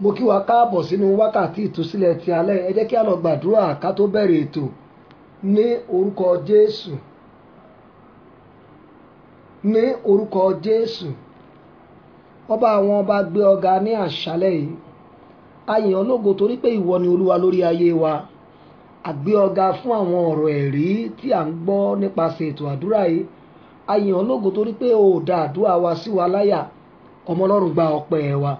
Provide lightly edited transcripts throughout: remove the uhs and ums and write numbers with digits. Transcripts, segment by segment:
Mo kí wa káàbọ̀ sínú wákàtí ìtúsílẹ̀ ti alẹ́. Ẹ jẹ́ kí a lọ gbàdúrà ká tó bẹ̀rẹ̀ ètò. Ní orúkọ Jésù. Ní orúkọ Jésù. Ọba àwọn ọba gbé ọ̀gá ní àṣálẹ́ yìí. A yìn ọ́ lógo torí pé ìwọ ni Olúwa lórí ayé wa. A gbé ọ̀gá fún àwọn ọ̀rọ̀ ẹ̀rí tí à ń gbọ́ nípasẹ̀ ètò àdúrà yìí. A yìn ọ́ lógo torí pé o dá àdúrà wa sí wa láyà. Ọmọ Ọlọ́run gba ọpẹ́ wa.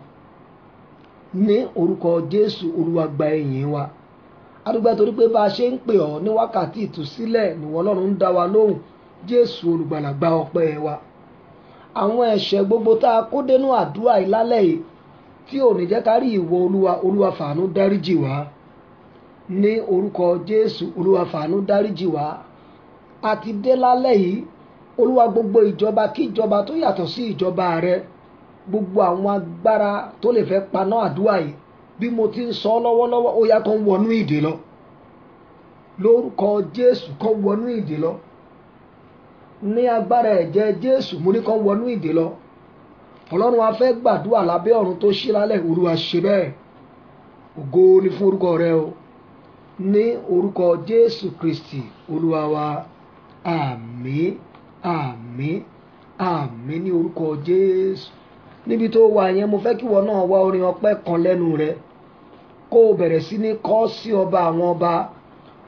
Ní orúkọ Jésù, Olúwa gba ìyìn wa. A dúpẹ́ torí pé bá a ṣe ń pè ọ́ ní wákàtí ìtúsílẹ̀ ni Ọlọ́run ń dá wa lóhùn. Jésù olùgbàlà gba ọpẹ́ wa. Àwọn ẹ̀ṣẹ̀ gbogbo tá a kó dénú àdúrà yìí lálẹ́ yìí tí ò ní jẹ́ ká rí ìwọ Olúwa fàánú dáríjì wá. Ní orúkọ Jésù, Olúwa fàánú dáríjì wá. A ti dé lálẹ́ yìí, Olúwa gbogbo ìjọba kí ìjọba tó yàtọ̀ sí ìjọba rẹ, gbogbo àwọn agbára tó lè fẹ́ paná àdúrà yìí, bí mo ti ń sọ lọ́wọ́lọ́wọ́, ó yá kán wọnú ìdè lọ. Lórúkọ Jésù, kán wọnú ìdè lọ. Ní agbára ẹ̀jẹ̀ Jésù, mo ní kán wọnú ìdè lọ. Ọlọ́run a fẹ́ gbàdúrà lábẹ́ ọ̀run tó ṣí lálẹ́, Olúwa ṣe bẹ́ẹ̀. Ògo ni fún orúkọ rẹ o. Ní orúkọ Jésù Kristi, Olúwa wa. Àmín, àmín, àmín ní orúkọ Jésù. Níbi tó wà yẹn, mo fẹ́ kí ìwọ náà wá orin ọpẹ́ kan lẹ́nu rẹ, kó o bẹ̀rẹ̀ sí ní kọ sí ọba àwọn ọba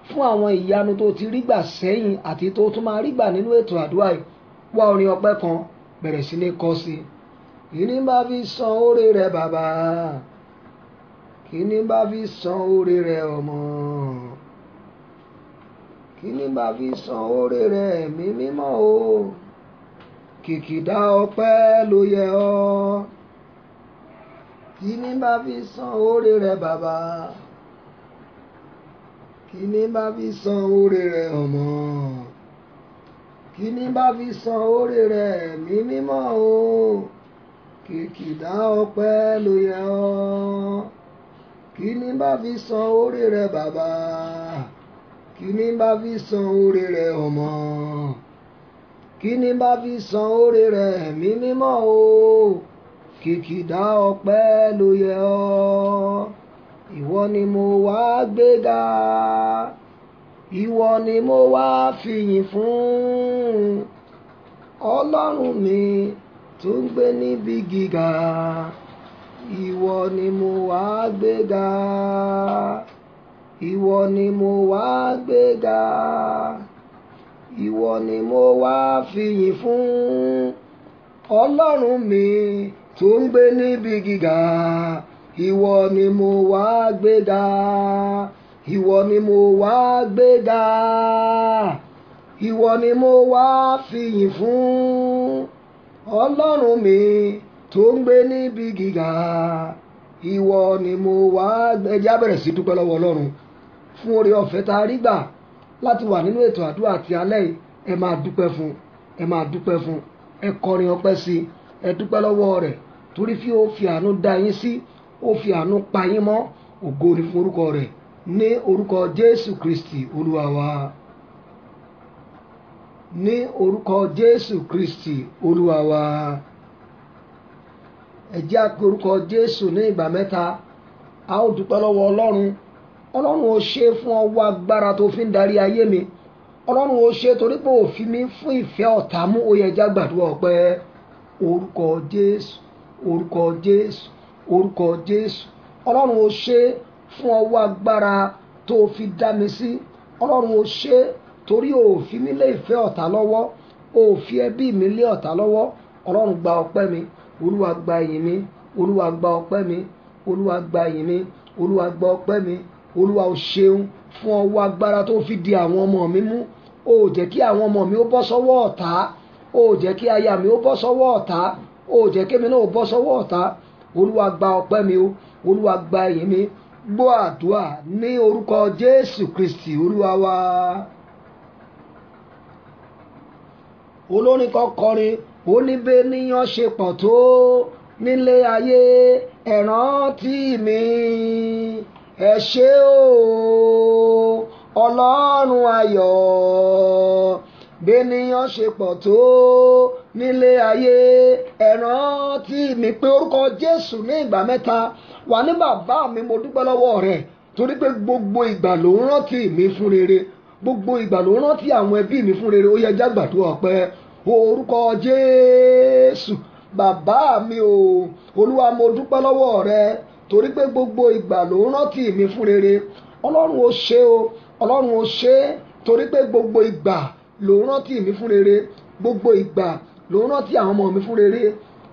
fún àwọn ìyanu tó ti rí gbà sẹ́yìn àti tó tún máa rí gbà nínú ètò àdúrà yìí. Wá orin ọpẹ́ kan, bẹ̀rẹ̀ sí ní kọ sí. Kíni bá fi san oore rẹ bàbá? Kíni bá fi san oore rẹ ọmọ? Kíni bá fi san oore rẹ ẹ̀mí mímọ́ o? Kìkìdá ọpẹ́ ló yẹ ọ́. Kíni bá fi san oore rẹ bàbá? Kíni bá fi san oore rẹ ọmọ? Kíni bá fi san oore rẹ ẹ̀mí mímọ́ o? Kìkìdá ọpẹ́ ló yẹ ọ́. Kíni bá fi san oore rẹ bàbá? Kíni bá fi san oore rẹ ọmọ? Kíni bá fi san oore rẹ ẹ̀mí mímọ́ o? Kìkìdá ọpẹ́ ló yẹ ọ́. Ìwọ ni mo wá gbéga. Ìwọ ni mo wá fìyìn fún. Ọlọ́run mi tó ń gbé níbi gíga. Ìwọ ni mo wá gbéga. Ìwọ ni mo wá gbéga. Ìwọ ni mo wá fìyìn fún. Ọlọ́run mi tó ń gbé níbi gíga. Ìwọ ni mo wá gbéga. Ìwọ ni mo wá gbéga. Ìwọ ni mo wá fìyìn fún. Ọlọ́run mi tó ń gbé níbi gíga. Ìwọ ni mo wá gbéga. Ẹ jẹ́ á bẹ̀rẹ̀ sí dúpẹ́ lọ́wọ́ Ọlọ́run fún oore ọ̀fẹ́ tá a rí gbà láti wà nínú ètò àdúrà àti alẹ́ yìí. Ẹ máa dúpẹ́ fún, ẹ máa dúpẹ́ fún, ẹ kọrin ọpẹ́ sí, ẹ dúpẹ́ lọ́wọ́ rẹ̀ torí tí ó fi àánú dá yín sí, ó fi àánú pa yín mọ́. Ògo ni fún orúkọ rẹ̀. Ní orúkọ Jésù Kristi Olúwa wa. Ní orúkọ Jésù Kristi Olúwa wa. Ẹ jẹ́ á pe orúkọ Jésù ní ìgbà mẹ́ta. A ó dúpẹ́ lọ́wọ́ Ọlọ́run. Ọlọ́run ó ṣe fún ọwọ́ agbára tó fi ń darí ayé mi. Ọlọ́run ó ṣe torí pé ó fi mí fún ìfẹ́ ọ̀tá mú. Ó yẹ já gbàdúrà ọpẹ́. Orúkọ Jésù, orúkọ Jésù, orúkọ Jésù. Ọlọ́run ó ṣe fún ọwọ́ agbára tó fi dá mi sí. Ọlọ́run ó ṣe torí ó fi mí lé ìfẹ́ ọ̀tá lọ́wọ́. Ó fi ẹbí mi lé ọ̀tá lọ́wọ́. Ọlọ́run gba ọpẹ́ mi. Olúwa gba ìyìn mi. Olúwa gba ọpẹ́ mi. Olúwa gba ìyìn mi. Olúwa gba ọpẹ́ mi. Olúwa ó ṣeun fún ọwọ́ agbára tó fi di àwọn ọmọ mi mú. Ó jẹ́ kí àwọn ọmọ mi ó bọ́ sọ́wọ́ ọ̀tá. Ó jẹ́ kí aya mi ó bọ́ sọ́wọ́ ọ̀tá. Ó jẹ́ kí èmi náà ó bọ́ sọ́wọ́ ọ̀tá. Olúwa gba ọpẹ́ mi o. Olúwa gba ìyìn mi. Gbọ́ àdúrà ní orúkọ Jésù Kristi Olúwa wa. Olórin kan kọrin, ó ní bẹ́níyàn ṣe pọ̀ tó nílé ayé, ẹ rántí mi. Ẹ ṣé o Ọlọ́run ayọ̀. Bẹ́níyàn ṣe pọ̀ tó nílé ayé ẹ rántí mi. Pé orúkọ Jésù ní ìgbà mẹ́ta. Wà ní bàbá mi, mo dúpẹ́ lọ́wọ́ rẹ torí pé gbogbo ìgbà ló ń rántí mi fún rere, gbogbo ìgbà ló ń rántí àwọn ẹbí mi fún rere. Ó yẹ já gbàdúrà ọpẹ́. Orúkọ Jésù, bàbá mi o, Olúwa mo dúpẹ́ lọ́wọ́ rẹ torí pé gbogbo ìgbà ló ń rántí mi fún rere. Ọlọ́run ó ṣe o, Ọlọ́run ó ṣe torí pé gbogbo ìgbà ló ń rántí mi fún rere, gbogbo ìgbà ló ń rántí àwọn ọmọ mi fún rere.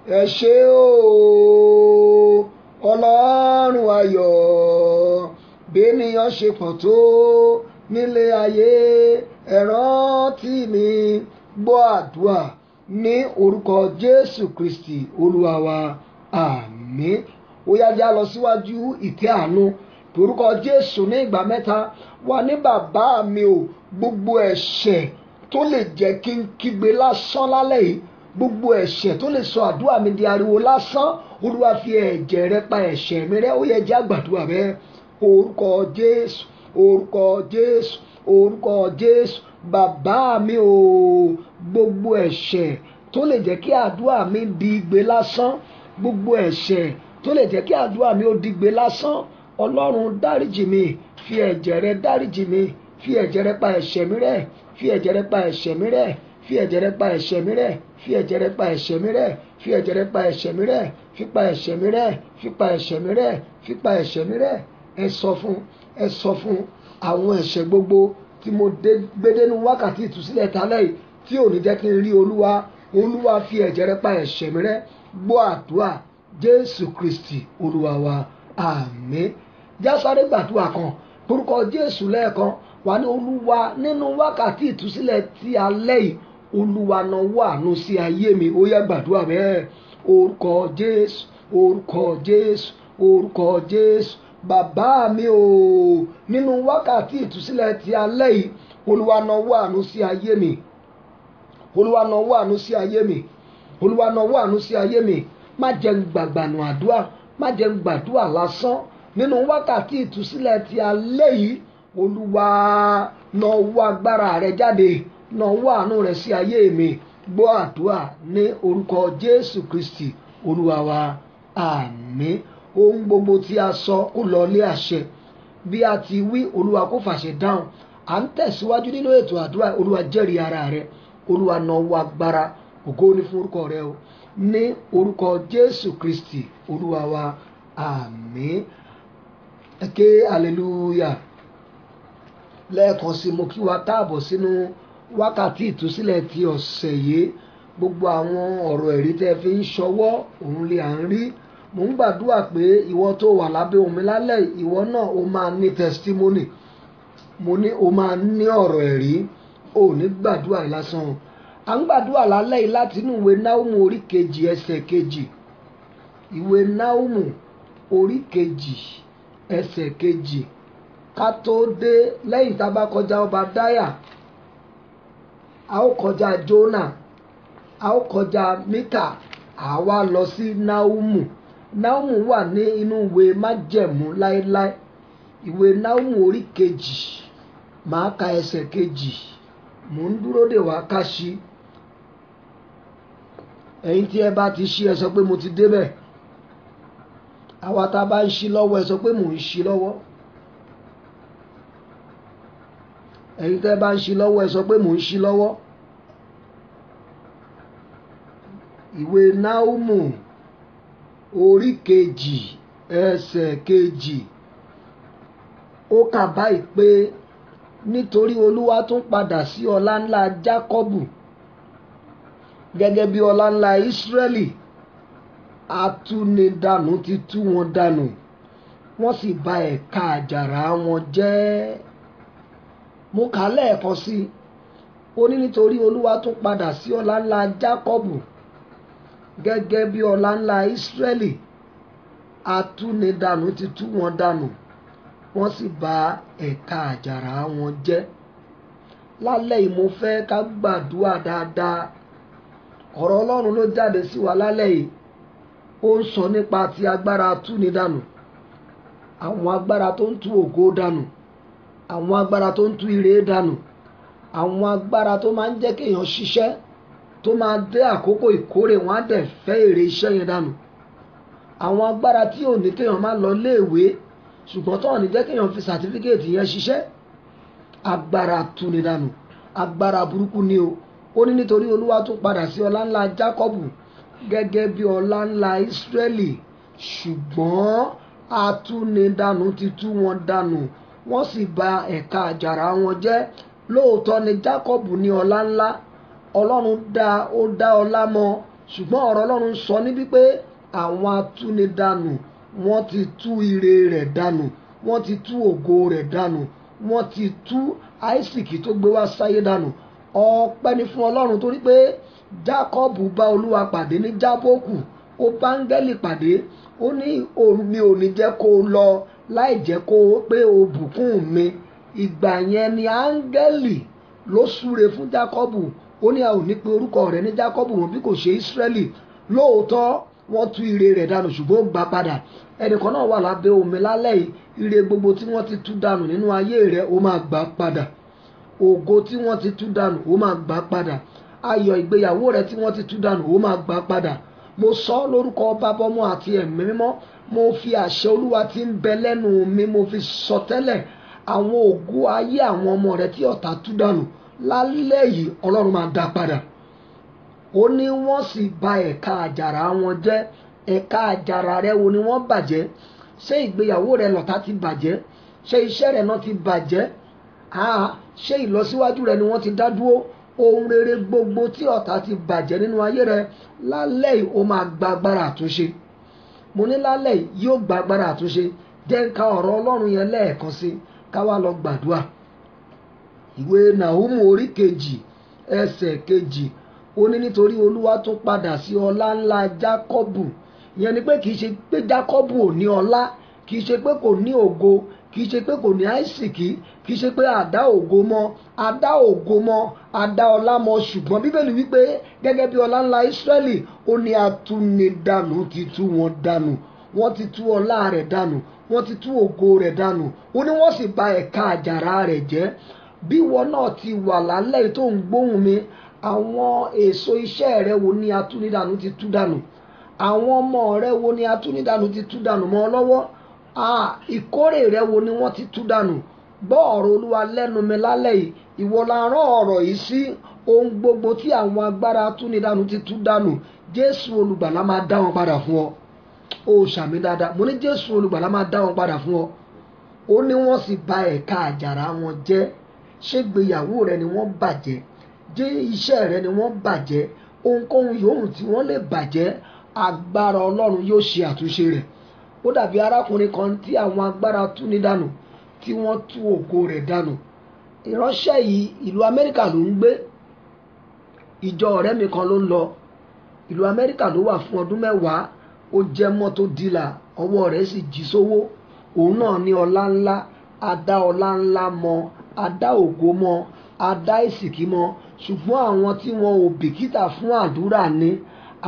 Ẹ ṣé o Ọlọ́run ayọ̀, bẹ́nìyàn ṣe pọ̀ tó nílé ayé ẹ rántí mi. Gbọ́ àdúrà ní orúkọ Jésù Kristi Olúwa wa, àmín. Ó yá já lọ síwájú ìtẹ́ àánú. Orúkọ Jésù ní ìgbà mẹ́ta. Wà ní bàbá mi o, gbogbo ẹ̀ṣẹ̀ tó lè jẹ́ kí n kígbe lásán lálẹ́ yìí, gbogbo ẹ̀ṣẹ̀ tó lè sọ àdúrà mi di ariwo lásán, Olúwa fi ẹ̀jẹ̀ rẹ pa ẹ̀ṣẹ̀ mi rẹ́. Ó yẹ já gbàdúrà bẹ́ẹ̀. Orúkọ Jésù, orúkọ Jésù, orúkọ Jésù. Bàbá mi o, gbogbo ẹ̀ṣẹ̀ tó lè jẹ́ kí àdúrà mi di igbe lásán, gbogbo ẹ̀ṣẹ̀ tó lè jẹ́ kí àdúrà mi ó di igbe lásán, Ọlọ́run dáríjì mi, fi ẹ̀jẹ̀ rẹ dáríjì mi, fi ẹ̀jẹ̀ rẹ pa ẹ̀ṣẹ̀ mi rẹ́, fi ẹ̀jẹ̀ rẹ pa ẹ̀ṣẹ̀ mi rẹ́, fi ẹ̀jẹ̀ rẹ pa ẹ̀ṣẹ̀ mi rẹ́, fi ẹ̀jẹ̀ rẹ pa ẹ̀ṣẹ̀ mi rẹ́, fi ẹ̀jẹ̀ rẹ pa ẹ̀ṣẹ̀ mi rẹ́, fi pa ẹ̀ṣẹ̀ mi rẹ́, fi pa ẹ̀ṣẹ̀ mi rẹ́, fi pa ẹ̀ṣẹ̀ mi rẹ́. Ẹ sọ fún àwọn ẹ̀ṣẹ̀ gbogbo tí mo gbé dénú wákàtí ìtúsílẹ̀ tálẹ́ yìí tí ò ní jẹ́ kí n rí Olúwa. Olúwa fi ẹ̀jẹ̀ rẹ pa ẹ̀ṣẹ̀ mi rẹ́. Gbọ́ àdúrà Jésù Kristi Olúwa wa, àmín. Já sáré gbàdúrà kan orúkọ Jésù lẹ́ẹ̀kan. Wà ní Olúwa nínú wákàtí ìtúsílẹ̀ ti alẹ́ yìí, Olúwa nawọ́ àánú sí ayé mi. Ó yá gbàdúrà bẹ́ẹ̀. Orúkọ Jésù, orúkọ Jésù, orúkọ Jésù. Bàbá mi o, nínú wákàtí ìtúsílẹ̀ ti alẹ́ yìí, Olúwa nawọ́ àánú sí ayé mi, Olúwa nawọ́ àánú sí ayé mi, Olúwa nawọ́ àánú sí ayé mi. Má jẹ́ n gbàgbànù àdúrà, má jẹ́ n gbàdúrà lásán. Nínú wákàtí ìtúsílẹ̀ ti alẹ́ yìí, Olúwa nawọ́ agbára rẹ jáde, nawọ́ àánú rẹ sí ayé mi. Gbọ́ àdúrà ní orúkọ Jésù Kristi Olúwa wa, àmín. Ohun gbogbo tí a sọ kó lọ lé àṣẹ. Bí a ti wí, Olúwa kó fàṣẹ dáhùn. À ń tẹ̀síwájú nínú ètò àdúrà. Olúwa jẹ́rìí ara rẹ, Olúwa nawọ́ agbára. Ògo ni fún orúkọ rẹ o, ní orúkọ Jésù Kristi Olúwa wa, àmín. Ẹ ké hallelujah. Lẹ́ẹ̀kan sí mo kí wa káàbọ̀ sínú wákàtí ìtúsílẹ̀ ti ọ̀sẹ̀ yìí. Gbogbo àwọn ọ̀rọ̀ ẹ̀rí tẹ́ fi ń ṣọwọ́ òun lè à ń rí. Mo ń gbàdúrà pé ìwọ tó wà lábẹ́ omi lálẹ́, ìwọ náà o máa ní testimony. Mo ní o máa ní ọ̀rọ̀ ẹ̀rí, o ní gbàdúrà lásán. À ń gbàdúrà lálẹ́ yìí láti inú ìwé Náhúmù orí kejì ẹsẹ̀ kejì. Ìwé Náhúmù orí kejì ẹsẹ̀ kejì. Ká tó dé, lẹ́yìn tá a bá kọjá Ọbadáyà, a ó kọjá Jónà, a ó kọjá Míkà, a wá lọ sí Náhúmù. Náhúmù wà ní inú ìwé májẹ̀mú láéláé. Ìwé Náhúmù orí kejì, màá ka ẹsẹ̀ kejì. Mò ń dúró dè wá ká ṣí. Ẹ̀yin tí ẹ bá ti ṣí, ẹ sọ pé mo ti débẹ̀. Àwa tá a bá ń ṣí lọ́wọ́, ẹ sọ pé mò ń ṣí lọ́wọ́. Ẹ̀yin tẹ́ bá ń ṣí lọ́wọ́, ẹ sọ pé mò ń ṣí lọ́wọ́. Ìwé Náhúmù orí kejì ẹsẹ̀ kejì. Ó kà báyìí pé nítorí Olúwa tún padà sí ọlá ńlá Jákọ́bù gẹ́gẹ́ bí ọlá ńlá Ísírẹ́lì. Atúnidànù ti tú wọn dànù, wọ́n sì bà ẹ̀ka àjàrà wọn jẹ́. Mo kà lẹ́ẹ̀kan sí i. Ó ní nítorí Olúwa tún padà sí ọlá ńlá Jákọ́bù gẹ́gẹ́ bí ọlá ńlá Ísírẹ́lì. Atúnidànù ti tú wọn dànù, wọ́n sì bà ẹ̀ka àjàrà wọn jẹ́. Lálẹ́ yìí mo fẹ́ ká gbàdúrà dáadáa. Ọ̀rọ̀ Ọlọ́run ló jáde sí wa lálẹ́ yìí. Ó ń sọ nípa ti agbára atúnidànù, àwọn agbára tó ń tú ògo dànù, àwọn agbára tó ń tú ire dànù, àwọn agbára tó máa ń jẹ́ kéèyàn ṣiṣẹ́ tó máa dé àkókò ìkórè wọn á dẹ̀ fẹ́ èrè iṣẹ́ yẹn dànù. Àwọn agbára tí ò ní kéèyàn máa lọ léèwé ṣùgbọ́n tó ní jẹ́ kéèyàn fi sàtífíkèètì yẹn ṣiṣẹ́, agbára túni dànù, agbára burúkú ni o. Ó ní nítorí Olúwa tún padà sí ọlá ńlá Jákọ́bù gẹ́gẹ́ bí ọlá ńlá Ísírẹ́lì, ṣùgbọ́n atúnidànù ti tú wọn dànù, wọ́n sì bà ẹ̀ka àjàrà wọn jẹ́. Lóòótọ́ ni Jákọ́bù ní ọlá ńlá, Ọlọ́run dá ọlá mọ́, ṣùgbọ́n ọ̀rọ̀ Ọlọ́run sọ níbí pé àwọn atúnidànù wọ́n ti tú ire rẹ̀ dànù, wọ́n ti tú ògo rẹ̀ dànù, wọ́n ti tú Áísíkì tó gbé wá sáyé dànù. Ọpẹ́ ni fún Ọlọ́run torí pé Jákọ́bù bá Olúwa pàdé ní Jábókù, ó bá áńgẹ́lì pàdé, ó ní mi ò ní jẹ́ kó lọ láì jẹ́ kó pé o bùkún mi. Ìgbà yẹn ni áńgẹ́lì ló súre fún Jákọ́bù, ó ní a ò ní pe orúkọ rẹ̀ ní Jákọ́bù mọ́ bí kò ṣe Ísírẹ́lì. Lóòótọ́ wọ́n tú ire rẹ̀ dànù ṣùgbọ́n ó gbà padà. Ẹnìkan náà wà lábẹ́ omi lálẹ́ yìí, ire gbogbo tí wọ́n ti tú dànù nínú ayé rẹ̀ ó máa gbà padà. Ògo tí wọ́n ti tú dànù ó máa gbà padà. Ayọ̀ ìgbéyàwó rẹ̀ tí wọ́n ti tú dànù ó máa gbà padà. Mo sọ lórúkọ Baba, Ọmọ àti Ẹ̀mí Mímọ́, mo fi àṣẹ Olúwa tí ń bẹ lẹ́nu mi mo fi sọ tẹ́lẹ̀, àwọn ògo ayé àwọn ọmọ rẹ̀ tí ọ̀tá tú dànù lálẹ́ yìí Ọlọ́run máa dá padà. Ó ní wọ́n sì bà ẹ̀ka àjàrà wọn jẹ́. Ẹ̀ka àjàrà rẹ̀ wo ni wọ́n bàjẹ́? Ṣé ìgbéyàwó rẹ̀ lọ̀tá ti bàjẹ́? Ṣé iṣẹ́ rẹ̀ náà ti bàjẹ́? Ṣé ìlọsíwájú rẹ̀ ni wọ́n ti dá dúró? Ohun rere gbogbo tí ọ̀tá ti bàjẹ́ nínú ayé rẹ̀ lálẹ́ yìí ó máa gba agbára àtúnṣe. Mo ní lálẹ́ yìí yóò gba agbára àtúnṣe. Jẹ́ ń ka ọ̀rọ̀ Ọlọ́run yẹn lẹ́ẹ̀kan sí ká wá lọ gbàdúrà. Ìwé Nàhúmù orí 2 ẹsẹ̀ 2, ó ní nítorí Olúwa tún padà sí ọlá ńlá Jákọ́bù. Ìyẹn ni pé kìí ṣe pé Jákọ́bù ò ní ọlá, kìí ṣe pé kò ní ògo, kìí ṣe pé kò ní Áísíkì, kìí ṣe pé àdá ògo mọ́, àdá ògo mọ́, àdá ọlá mọ́, ṣùgbọ́n Bíbélì wípé gẹ́gẹ́ bí ọlá ńlá Ísírẹ́lì, ó ní atúnidànù ti tú wọn dànù, wọ́n ti tú ọlá rẹ̀ dànù, wọ́n ti tú ògo rẹ̀ dànù, ó ní wọ́n sì bà ẹ̀ka àjàrà rẹ̀ jẹ́. Bí wọn náà ti wà lálẹ́ tó ń gbóhùn mi, àwọn èso iṣẹ́ rẹ wo ni atúnidànù ti tú dànù? Àwọn ọmọ rẹ wo ni atúnidànù ti tú dànù mọ́ ọ lọ́wọ́? Ìkórè rẹ wo ni wọ́n ti tú dànù? Gbọ́ ọ̀rọ̀ Olúwa lẹ́nu mi lálẹ́ yìí, ìwọ la rán ọ̀rọ̀ yìí sí. Ohun gbogbo tí àwọn agbára atúnidànù ti tú dànù, Jésù olùgbàlà máa dá wọn padà fún ọ. Ó ṣàmì dáadáa, mo ní Jésù olùgbàlà máa dá wọn padà fún ọ. Ó ní wọ́n sì bà ẹ̀ka àjàrà wọn jẹ́. Ṣé ìgbéyàwó rẹ ni wọ́n bàjẹ́? Jẹ́ iṣẹ́ rẹ ni wọ́n bàjẹ́? Ohunkóhun yòówù tí wọ́n lè bàjẹ́, agbára Ọlọ́run yóò ṣe àtúnṣe rẹ̀. Ó dàbí arákùnrin kan tí àwọn agbára túnidànù tí wọ́n tú ògo rẹ̀ dànù. Ìránṣẹ́ yìí ìlú Amẹ́ríkà ló ń gbé, ìjọ ọ̀rẹ́ mi kan ló ń lọ. Ìlú Amẹ́ríkà ló wà fún ọdún 10, ó jẹ́ mọ́tò dílà, ọwọ́ rẹ̀ sì jí sówó. Òun náà ní ọlá ńlá, adá ọlá ńlá mọ́, adá ògo mọ́, adá Áísíkì mọ́, ṣùgbọ́n àwọn tí wọn ò bìkítà fún àdúrà ni,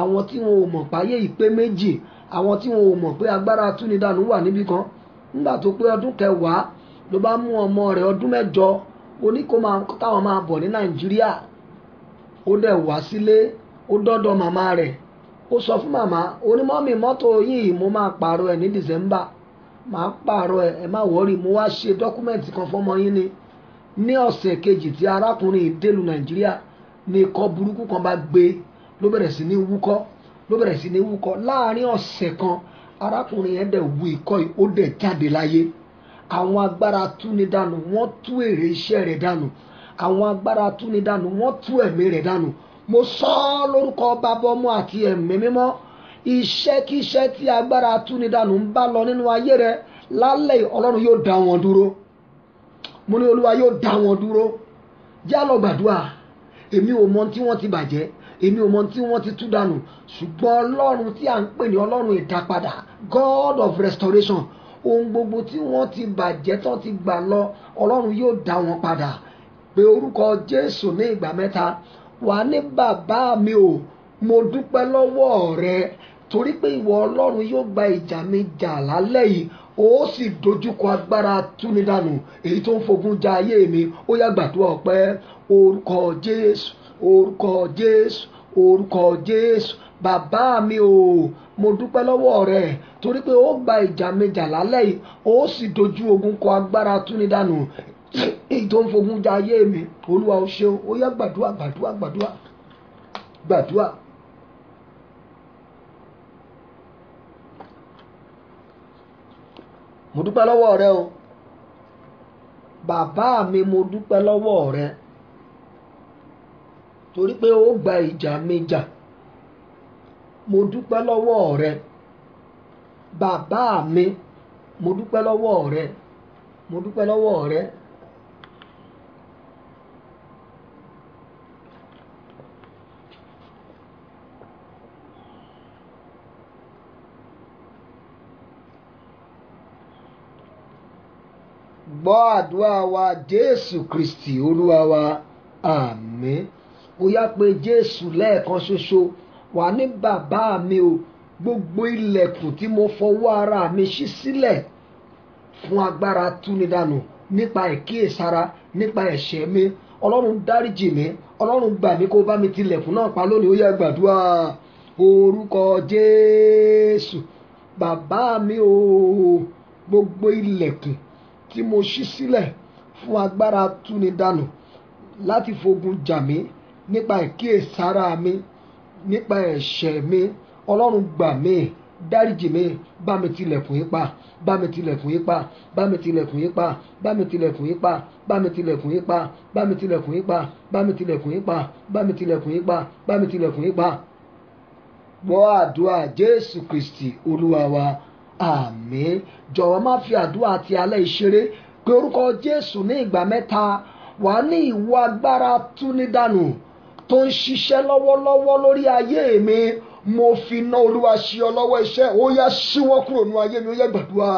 àwọn tí wọn ò mọ̀ páyé ìpé méjì, àwọn tí wọn ò mọ̀ pé agbára túnidànù wà níbì kan. Nígbà tó pé ọdún 10 ló bá mú ọmọ rẹ̀ ọdún 8, ó ní káwọn máa bọ̀ ní Nàìjíríà. Ó dẹ̀ wá sílé, ó dọ́dọ̀ màmá rẹ̀, ó sọ fún màmá, ó ní mọ́mì mọ́tò yìí mo máa pààrọ̀ ẹ̀ ní December, màá pààrọ̀ ẹ̀, ẹ má wọ́rí, mo wá ṣe dọ́kúmẹ̀ntì kan fọ́mọ yín ni. Ní ọ̀sẹ̀ kejì tí arákùnrin délùú Nàìjíríà ní ikọ́ burúkú kan bá gbé, ló bẹ̀rẹ̀ sí ní wúkọ́, láàárín ọ̀sẹ̀ kan arákùnrin yẹn dẹ̀ wú ikọ́ yìí, ó dẹ̀ jáde láyé. Àwọn agbára túnidànù wọ́n tú èrè iṣẹ́ rẹ̀ dànù, àwọn agbára túnidànù wọ́n tú ẹ̀mí rẹ̀ dànù. Mo sọ lórúkọ Baba, Ọmọ àti Ẹ̀mí Mímọ́, iṣẹ́kíṣẹ́ tí agbára túnidànù ń bá lọ nínú ayé rẹ̀ lálẹ́ Ọlọ́run yóò dá wọn dúró. Mo ní Olúwa yóò dá wọn dúró. Já lọ gbàdúrà. Èmi ò mọ tí wọ́n ti bàjẹ́, èmi ò mọ tí wọ́n ti tú dànù, ṣùgbọ́n Ọlọ́run tí à ń pè ní Ọlọ́run ìdápadà, God of restoration, ohun gbogbo tí wọ́n ti bàjẹ́ tán ti gbà lọ, Ọlọ́run yóò dá wọn padà. Pé orúkọ Jésù ní ìgbà 3. Wà ní bàbá mi o, mo dúpẹ́ lọ́wọ́ rẹ torí pé ìwọ Ọlọ́run yóò gba ìjà mi jà lálẹ́ yìí, ó sì dojúkọ agbára túnidànù èyí tó ń fogun ja ayé mi. Ó yá gbàdúrà ọpẹ́. Orúkọ Jésù, orúkọ Jésù, orúkọ Jésù. Bàbá mi o, mo dúpẹ́ lọ́wọ́ rẹ torí pé ó gba ìjà mi jà lálẹ́ yìí, ó sì dojú ogun kọ agbára túnidànù èyí tó ń fogun jà ayé mi. Olúwa o ṣeun. Ó yá gbàdúrà gbàdúrà gbàdúrà gbàdúrà. Mo dúpẹ́ lọ́wọ́ rẹ o bàbá mi, mo dúpẹ́ lọ́wọ́ rẹ torí pé ó gba ìjà mi jà. Mo dúpẹ́ lọ́wọ́ rẹ bàbá mi, mo dúpẹ́ lọ́wọ́ rẹ, mo dúpẹ́ lọ́wọ́ rẹ. Gbọ́ àdúrà wa Jésù Kristi Olúwa wa, àmín. Ó yá pé Jésù lẹ́ẹ̀kan ṣoṣo, wà ní bàbá mi o, gbogbo ilẹ̀kùn tí mo fọwọ́ ara mi ṣí sílẹ̀ fún agbára túnidànù nípa ìkíyèsára, nípa ẹ̀ṣẹ̀ mi, Ọlọ́run dáríjì mi, Ọlọ́run gbà mí kó bá mi tilẹ̀kùn náà pa lónìí. Ó yá gbàdúrà orúkọ Jésù. Bàbá mi o, gbogbo ilẹ̀kùn tí mo ṣí sílẹ̀ fún agbára túnidànù láti fogun jà mí nípa ìkíyèsára mi, nípa ẹ̀ṣẹ̀ mi, Ọlọ́run gbà mí, dáríjì mi, bá mi tilẹ̀kùn yín pa, bá mi tilẹ̀kùn yín pa, bá mi tilẹ̀kùn yín pa, bá mi tilẹ̀kùn yín pa, bá mi tilẹ̀kùn yín pa, bá mi tilẹ̀kùn yín pa, bá mi tilẹ̀kùn yín pa, bá mi tilẹ̀kùn yín pa, bá mi tilẹ̀kùn yín pa. Gbọ́ àdúrà Jésù Kristi Olúwa wa, àmín. Jọ̀wọ́ má fi àdúrà àti alẹ́ ìṣeré, pé orúkọ Jésù ní ìgbà mẹ́ta. Wà ní ìwọ agbára túnidànù tó ń ṣiṣẹ́ lọ́wọ́lọ́wọ́ lórí ayé mi, mo fi iná Olúwa ṣí ọ lọ́wọ́ iṣẹ́. Ó yá ṣíwọ́ kúrò nínú ayé mi. Ó yá gbàdúrà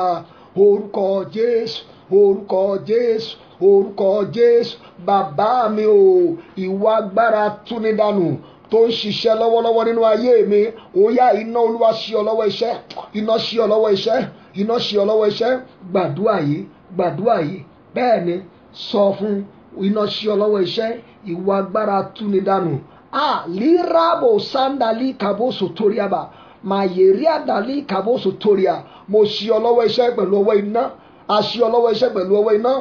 orúkọ Jésù, orúkọ Jésù, orúkọ Jésù. Bàbá mi o, ìwọ agbára túnidànù tó ń ṣiṣẹ́ lọ́wọ́lọ́wọ́ nínú ayé mi, ó yá iná Olúwa ṣí ọ lọ́wọ́ iṣẹ́, iná ṣí ọ lọ́wọ́ iṣẹ́, iná ṣí ọ lọ́wọ́ iṣẹ́. Gbàdúrà yìí, gbàdúrà yìí. Bẹ́ẹ̀ ni sọ fún iná ṣí ọ lọ́wọ́ iṣẹ́, ìwọ agbára túnidànù. Lírabo sandali kaboso toriaba, mayeria dali kaboso toria. Mo ṣí ọ lọ́wọ́ iṣẹ́ pẹ̀lú ọwọ́ iná, a ṣí ọ lọ́wọ́ iṣẹ́ pẹ̀lú ọwọ́ iná.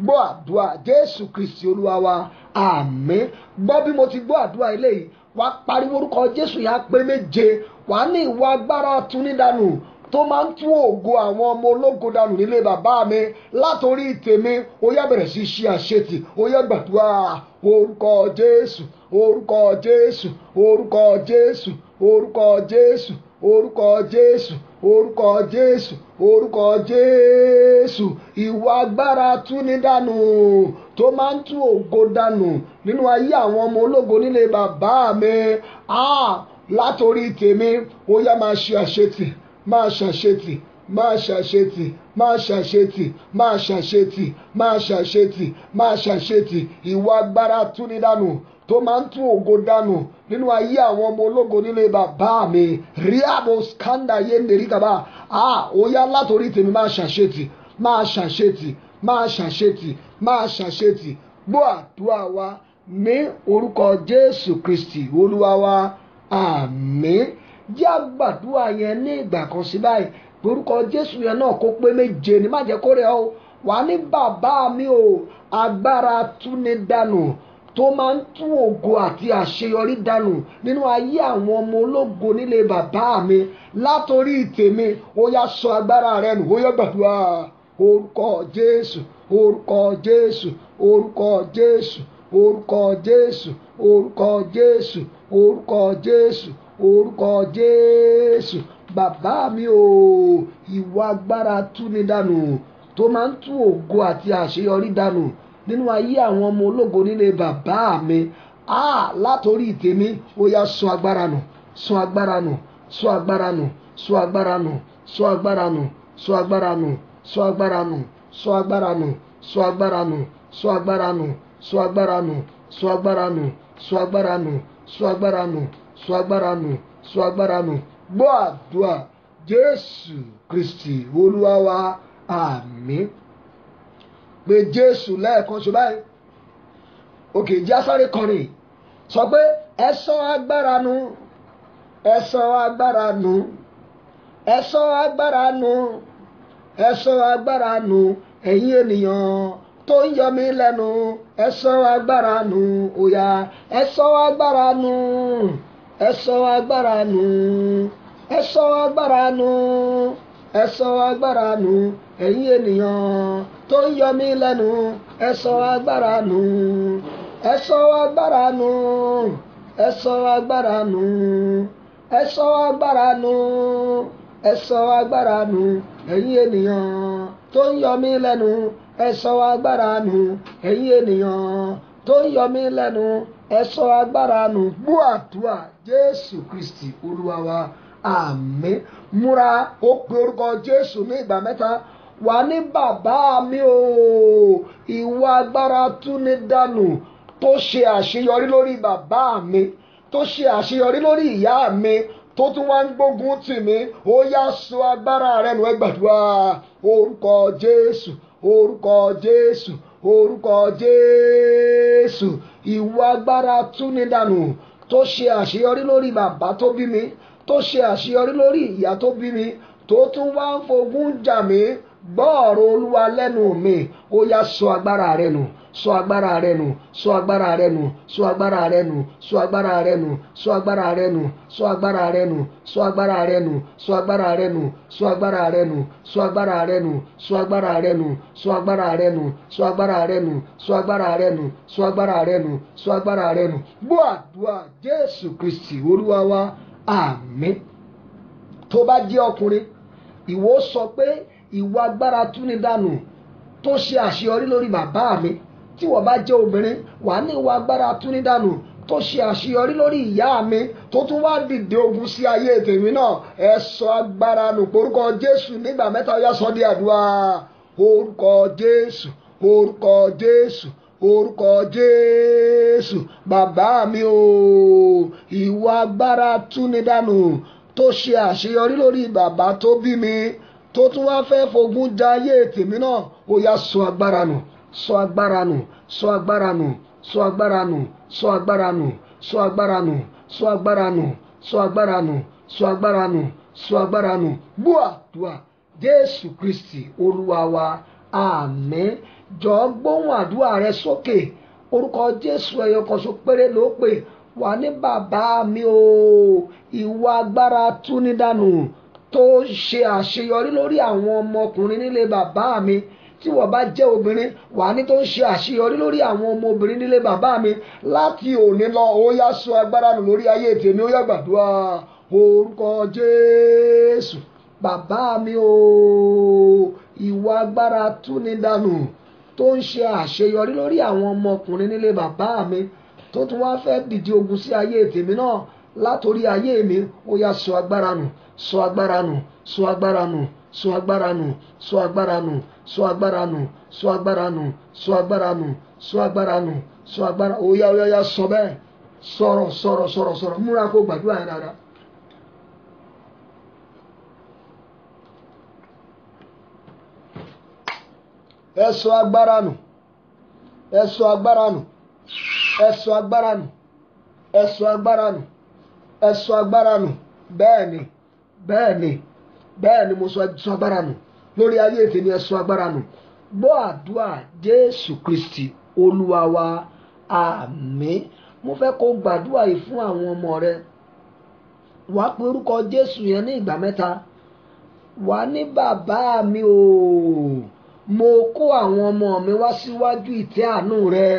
Gbọ́ àdúrà Jésù Kristi Olúwa wa, àmín. Gbọ́ bí mo ti gbọ́ àdúrà eléyìí, wàá pariwo orúkọ Jésù yá pé méje. Wàá ní ìwọ agbára túnidànù tó máa ń tú ògo àwọn ọmọ ológo dànù nílé bàbá mi, látòrí tèmi, ó yá bẹ̀rẹ̀ sí ṣe àṣetì. Ó yá gbàdúrà orúkọ Jésù, orúkọ Jésù, orúkọ Jésù, orúkọ Jésù, orúkọ Jésù, orúkọ Jésù, orúkọ Jésù. Ìwọ agbára túnidànù tó máa ń tú ògo dànù nínú ayé àwọn ọmọ ológo nílé bàbá mi, látòrí tèmi, ó yá máa ṣe àṣetì, máa ṣàṣetì, máa ṣàṣetì, máa ṣàṣetì, máa ṣàṣetì, máa ṣàṣetì, máa ṣàṣetì. Ìwọ agbára túnidànù tó máa ń tú ògo dànù nínú ayé àwọn ọmọ ológo nílé bàbá mi, ríàbò skanda yéndèrìkàbá. Ó yá látòrí tèmi, máa ṣàṣetì, máa ṣàṣetì, máa ṣàṣetì, máa ṣàṣetì. Gbọ́ àdúrà wa ní orúkọ Jésù Kristi Olúwa wa, àmín. Jẹ́ àgbàdúrà yẹn ní ìgbà kan sí báyìí, orúkọ Jésù yẹn náà kó pé méje ní, má jẹ́ kó rẹ̀ ọ́. Wà ní bàbá mi o, agbára túnidànù tó máa ń tú ògo àti àṣeyọrí dànù nínú ayé àwọn ọmọ ológo nílé bàbá mi, látòrí tèmi, ó yá sọ agbára rẹ nù. Ó yá gbàdúrà orúkọ Jésù, orúkọ Jésù, orúkọ Jésù, orúkọ Jésù, orúkọ Jésù, orúkọ Jésù, orúkọ Jésù. Bàbá mi o, ìwọ agbára túnidànù tó máa ń tú ògo àti àṣeyọrí dànù nínú ayé àwọn ọmọ ológo nílé bàbá mi, látòrí tèmi, ó yá sọ agbára nù, sọ agbára nù, sọ agbára nù, sọ agbára nù, sọ agbára nù, sọ agbára nù, sọ agbára nù, sọ agbára nù, sọ agbára nù, sọ agbára nù, sọ agbára nù, sọ agbára nù, sọ agbára nù, sọ agbára nù, sọ agbára nù, sọ agbára nù. Gbọ́ àdúrà Jésù Kristi Olúwa wa, àmín. Pé Jésù lẹ́ẹ̀kan ṣe báyìí. Òkè jẹ́ sáré kọrin, sọ pé ẹ sọ agbára nù, ẹ sọ agbára nù, ẹ sọ agbára nù, ẹ sọ agbára nù, ẹ̀yin ènìyàn tó ń yọ mí lẹ́nu, ẹ sọ agbára nù, òyà ẹ sọ agbára nù, ẹ sọ agbára nù, ẹ sọ agbára nù, ẹ sọ agbára nù, ẹ̀yin ènìyàn tó ń yọ mí lẹ́nu, ẹ sọ agbára nù, ẹ sọ agbára nù, ẹ sọ agbára nù, ẹ sọ agbára nù, ẹ sọ agbára nù, ẹ̀yin ènìyàn tó ń yọ mí lẹ́nu, ẹ sọ agbára nù, ẹ̀yin ènìyàn tó ń yọ mí lẹ́nu, ẹ sọ agbára nù. Gbọ́ àdúrà Jésù Kristi Olúwa wa, àmín. Múra, ó pe orúkọ Jésù ní ìgbà mẹ́ta. Wà ní bàbá mi o, ìwọ agbára túni dànù tó ṣe àṣeyọrí lórí bàbá mi, tó ṣe àṣeyọrí lórí ìyá mi, tó tún wá ń gbógun tì mí, ó yá sọ agbára rẹ nù. Ẹ gbàdúrà orúkọ Jésù, orúkọ Jésù, orúkọ Jésù. Ìwọ agbára túni dànù tó ṣe àṣeyọrí lórí bàbá tó bí mi, tó ṣe àṣeyọrí lórí ìyá tó bí mi, tó tún wá ń fogun jà mí, gbọ́ ọ̀rọ̀ Olúwa lẹ́nu mi, ó yá sọ agbára rẹ nù, sọ agbára rẹ nù, sọ agbára rẹ nù, sọ agbára rẹ nù, sọ agbára rẹ nù, sọ agbára rẹ nù, sọ agbára rẹ nù, sọ agbára rẹ nù, sọ agbára rẹ nù, sọ agbára rẹ nù, sọ agbára rẹ nù, sọ agbára rẹ nù, sọ agbára rẹ nù, sọ agbára rẹ nù, sọ agbára rẹ nù, sọ agbára rẹ nù, sọ agbára rẹ nù. Gbọ́ àdúrà Jésù Kristi Olúwa wa, àmín. Tó bá jẹ́ ọkùnrin, ìwọ sọ pé ìwọ agbára túni dànù tó ṣe àṣeyọrí lórí bàbá mi. Tí wọ́n bá jẹ́ obìnrin, wà ní ìwọ agbára túni dànù tó ṣe àṣeyọrí lórí ìyá mi, tó tún wá dìde ogun sí ayé tèmi náà, ẹ sọ agbára nù. Orúkọ Jésù nígbà mẹ́ta, ó yá sọ di àdúrà. Orúkọ Jésù, orúkọ Jésù, orúkọ Jésù. Bàbá mi o, ìwọ agbára túni dànù tó ṣe àṣeyọrí lórí bàbá tó bí mi, tó tún wá fẹ́ fogun ja ayé tèmi náà, ó yá sọ agbára nù, sọ agbára nù, sọ agbára nù, sọ agbára nù, sọ agbára nù, sọ agbára nù, sọ agbára nù, sọ agbára nù, sọ agbára nù, sọ agbára nù. Gbọ́ àdúrà Jésù Kristi Olúwa wa, àmín. Jọ̀ọ́ gbóhùn àdúrà rẹ sókè. Orúkọ Jésù ẹyọ kan ṣo péré ló pè. Wà ní bàbá mi o, ìwọ agbára túni dànù tó ṣe àṣeyọrí lórí àwọn ọmọkùnrin nílé bàbá mi. Tí wọ́n bá jẹ́ obìnrin, wà ní tó ń ṣe àṣeyọrí lórí àwọn ọmọbìnrin nílé bàbá mi. Láti òní lọ, ó yá sọ agbára nù lórí ayé tèmi, ó yá gbàdúrà. Orúkọ Jésù. Bàbá mi o, ìwọ agbára túni dànù tó ń ṣe àṣeyọrí lórí àwọn ọmọkùnrin nílé bàbá mi, tó tún wá fẹ́ dìde ogun sí ayé tèmi náà. Látorí ayé mi, ó yá sọ agbára nù, sọ agbára nù, sọ agbára nù, sọ agbára nù, sọ agbára nù, sọ agbára nù, sọ agbára nù, sọ agbára nù, sọ agbára nù, sọ agbára. Ó yá, ó yá sọ bẹ́ẹ̀. Sọ̀rọ̀, sọ̀rọ̀, sọ̀rọ̀, sọ̀rọ̀. Múra kó gbàdúrà yẹn dáadáa. Ẹ sọ agbára nù, ẹ sọ agbára nù, ẹ sọ agbára nù, ẹ sọ agbára nù, ẹ sọ agbára nù. Bẹ́ẹ̀ni, bẹ́ẹ̀ni, bẹ́ẹ̀ni, mo sọ agbára nù lórí ayé tèmi, ẹ sọ agbára nù. Gbọ́ àdúrà Jésù Kristi Olúwa wa, àmín. Mo fẹ́ kó gbàdúrà yìí fún àwọn ọmọ rẹ. Wà á pe orúkọ Jésù yẹn ní ìgbà mẹ́ta. Wà ní bàbá mi o, mo kó àwọn ọmọ mi wá síwájú ìtẹ́ àánú rẹ.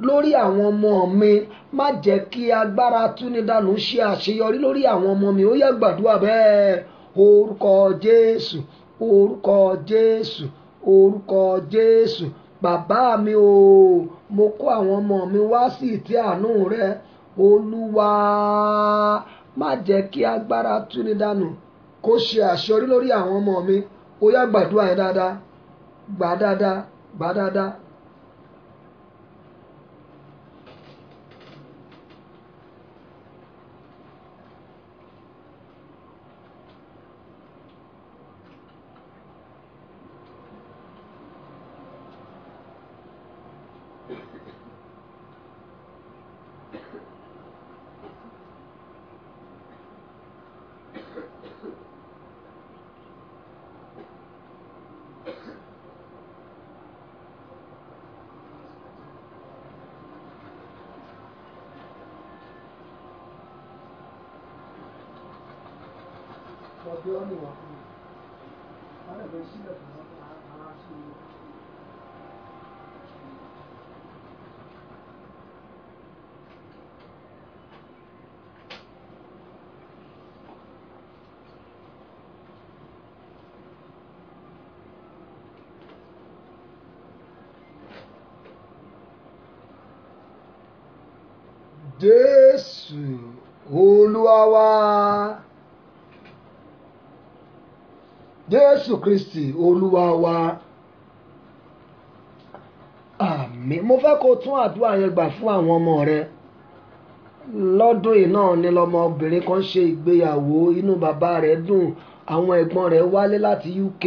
Lórí àwọn ọmọ mi, má jẹ́ kí agbára túni dànù ṣe àṣeyọrí lórí àwọn ọmọ mi. Ó yá gbàdúrà bẹ́ẹ̀. Orúkọ Jésù, orúkọ Jésù, orúkọ Jésù. Bàbá mi o, mo kó àwọn ọmọ mi wá sí ìtẹ́ àánú rẹ. Olúwa, má jẹ́ kí agbára túni dànù kó ṣe àṣeyọrí lórí àwọn ọmọ mi. Ó yá gbàdúrà yẹn dáadáa, gbà dáadáa, gbà dáadáa. Jésù Olúwa wa. Jésù Kristi Olúwa wa. Àmín. Mo fẹ́ kó tún àdúrà yẹn gbà fún àwọn ọmọ rẹ. Lọ́dún yìí náà ni lọmọbìnrin kan ṣe ìgbéyàwó, inú bàbá rẹ̀ dùn. Àwọn ẹ̀gbọ́n rẹ̀ wálé láti UK,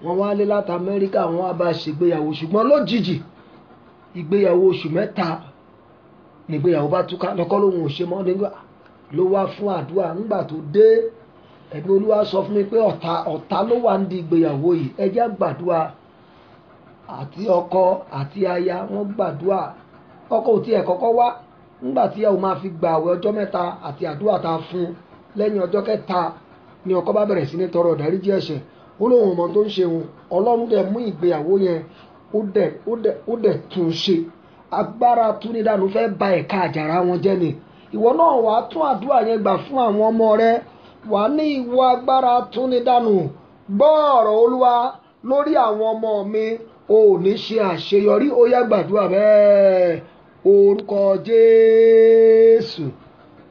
wọ́n wálé láti Amẹ́ríkà, wọ́n wá bá ṣègbéyàwó, ṣùgbọ́n lójijì ìgbéyàwó oṣù mẹ́ta nígbéyàwó bá túká, lọ́kọ́ lòun ò ṣe mọ́ nígbà ló wá fún àdúrà. Nígbà tó dé, ẹ̀mí Olúwa sọ fún mi pé ọ̀tá ló wà nídìí ìgbéyàwó yìí. Ẹ jẹ́ gbàdúrà. Àti ọkọ àti aya wọ́n gbàdúrà. Ọkọ ò tiẹ̀ kọ́kọ́ wá. Nígbà tí ẹ ò máa fi gba àwẹ̀ ọjọ́ mẹ́ta àti àdúrà tá a fún lẹ́yìn ọjọ́ kẹta ni ọkọ bá bẹ̀rẹ̀ sí ní tọrọ ìdáríjì ẹ̀ṣẹ̀. Ó lóun mọ̀ tó ń ṣe òun. Ọlọ́run dẹ̀ mú ìgbéyàwó yẹn ó dẹ̀ tún ṣe. Agbára túnidànù fẹ́ ba ẹ̀ka àjàrà wọn jẹ́ ni. Ìwọ náà wàá tún àdúrà yẹn gbà fún àwọn ọmọ rẹ. Wàá ní ìwọ agbára túnidànù, gbọ́ ọ̀rọ̀ Olúwa lórí àwọn ọmọ mi, o ò ní ṣe àṣeyọrí. Ó yá gbàdúrà bẹ́ẹ̀. Orúkọ Jésù.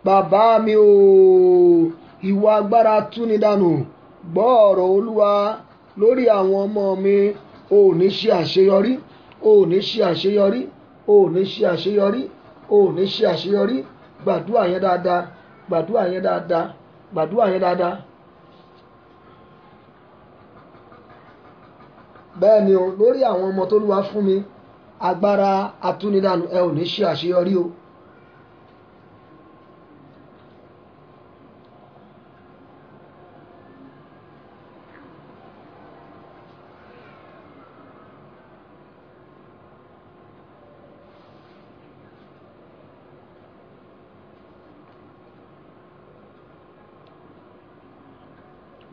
Bàbá mi o, ìwọ agbára túnidànù, gbọ́ ọ̀rọ̀ Olúwa lórí àwọn ọmọ mi, o ò ní ṣe àṣeyọrí, o ò ní ṣe àṣeyọrí, o ò ní ṣe àṣeyọrí, o ò ní ṣe àṣeyọrí. Gbàdúrà yẹn dáadáa, gbàdúrà yẹn dáadáa, gbàdúrà yẹn dáadáa. Bẹ́ẹ̀ ni o, lórí àwọn ọmọ tó Olúwa fún mi, agbára atúnidànù, ẹ ò ní ṣe àṣeyọrí o.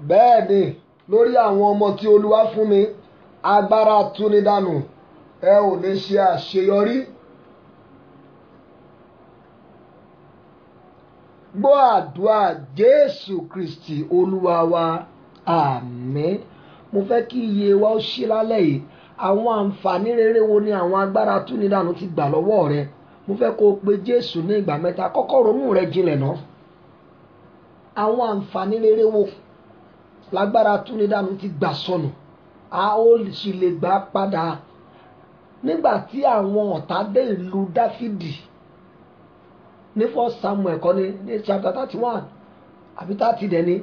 Bẹ́ẹ̀ ni, lórí àwọn ọmọ tí Olúwa fún mi, agbára túnidànù, ẹ ò ní ṣe àṣeyọrí. Gbọ́ àdúrà Jésù Kristi Olúwa wa. Àmín. Mo fẹ́ kí iye wa ó ṣí lálẹ́ yìí. Àwọn àǹfààní rere wo ni àwọn agbára túnidànù ti gbà lọ́wọ́ rẹ? Mo fẹ́ kó o pe Jésù ní ìgbà mẹ́ta. Kọ́kọ́ ronú rẹ jinlẹ̀ náà. Àwọn àǹfààní rere wo lágbára túnidànù ti gbà sọnù? A ó sì lè gbà padà. Nígbà tí àwọn ọ̀tá dé ìlú Dáfídì ní 1 Samuel kọ́ ní chapter 31 àbí 30 dẹ̀ ni,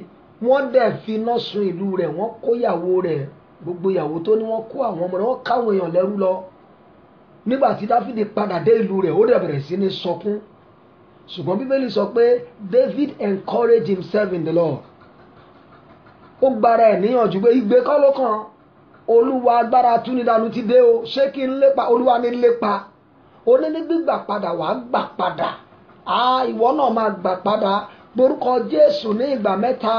wọ́n dẹ̀ fi iná sun ìlú rẹ̀, wọ́n kó ìyàwó rẹ̀, gbogbo ìyàwó tó ní, wọ́n kó àwọn ọmọ rẹ̀, wọ́n káwọn èèyàn lẹ́rú lọ. Nígbà tí Dáfídì padà dé ìlú rẹ̀, ó dẹ̀ bẹ̀rẹ̀ sí ní sọkún. Ṣùgbọ́n Bíbélì sọ pé David encouraged himself in the Lord. Ó gbára ẹ̀ níyànjú pé igbe kọ́ ló kàn. Olúwa agbára túnidànù ti dé o. Ṣé kí n lépa? Olúwa ní lépa. Ó ní ní gbígbà padà wàá gbà padà. Ìwọ náà máa gbà padà. Lórúkọ Jésù ní ìgbà mẹ́ta.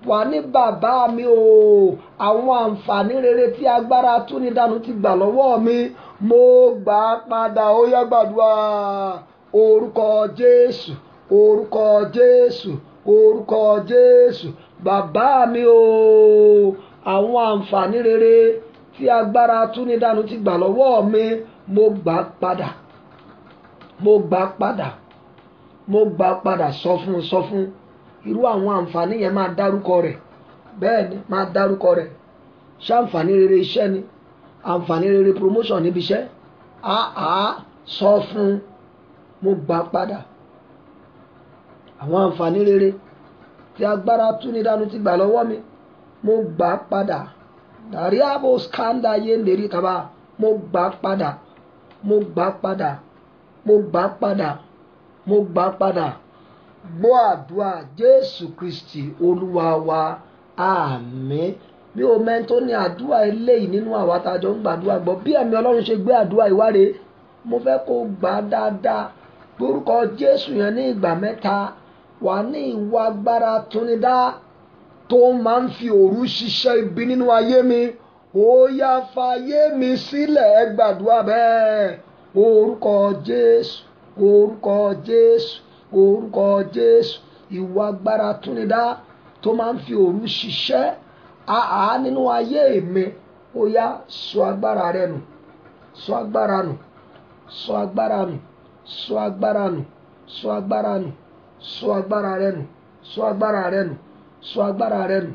Wà ní bàbá mi o. Àwọn àǹfààní rere tí agbára túnidànù ti gbà lọ́wọ́ mi, mo gbà padà. Ó yá gbàdúrà. Orúkọ Jésù, orúkọ Jésù, orúkọ Jésù. Bàbá mi o, àwọn àǹfààní rere tí agbára túnidànù ti gbà lọ́wọ́ mi, mo gbà padà. Mo gbà padà. Mo gbà padà. Sọ fún. Irú àwọn àǹfààní yẹn máa dárúkọ rẹ̀. Bẹ́ẹ̀ ni, máa dárúkọ rẹ̀. Ṣé àǹfààní rere iṣẹ́ ni? Àǹfààní rere promotion níbi iṣẹ́? Sọ fún. Mo gbà padà. Àwọn àǹfààní rere tí agbára túnidànù ti gbà lọ́wọ́ mi, mo gbà padà. Dàríàbò skanda yé lérí kaba. Mo gbà padà. Mo gbà padà. Mo gbà padà. Mo gbà padà. Gbọ́ àdúrà Jésù Kristi Olúwa wa. Àmín. Bí o mẹ́ntó ní àdúrà eléyìí nínú àwa tá a jọ ń gbàdúrà gbọ́, bí ẹ̀mí Ọlọ́run ṣe gbé àdúrà ìwáre, mo fẹ́ kó gbà dáadáa. Lórúkọ Jésù yẹn ní ìgbà mẹ́ta. Wà ní ìwọ agbára túnidá tó máa ń fi òru ṣiṣẹ́ ibi nínú ayé mi, ó yá fàyè mi sílẹ̀. Ẹ gbàdúrà bẹ́ẹ̀. Orúkọ Jésù, orúkọ Jésù, orúkọ Jésù. Ìwọ agbára túnidá tó máa ń fi òru ṣiṣẹ́ nínú ayé mi, ó yá sọ agbára rẹ nù, sọ agbára nù, sọ agbára nù, sọ agbára nù, sọ agbára nù, sọ agbára rẹ nù, sọ agbára rẹ nù, sọ agbára rẹ nù,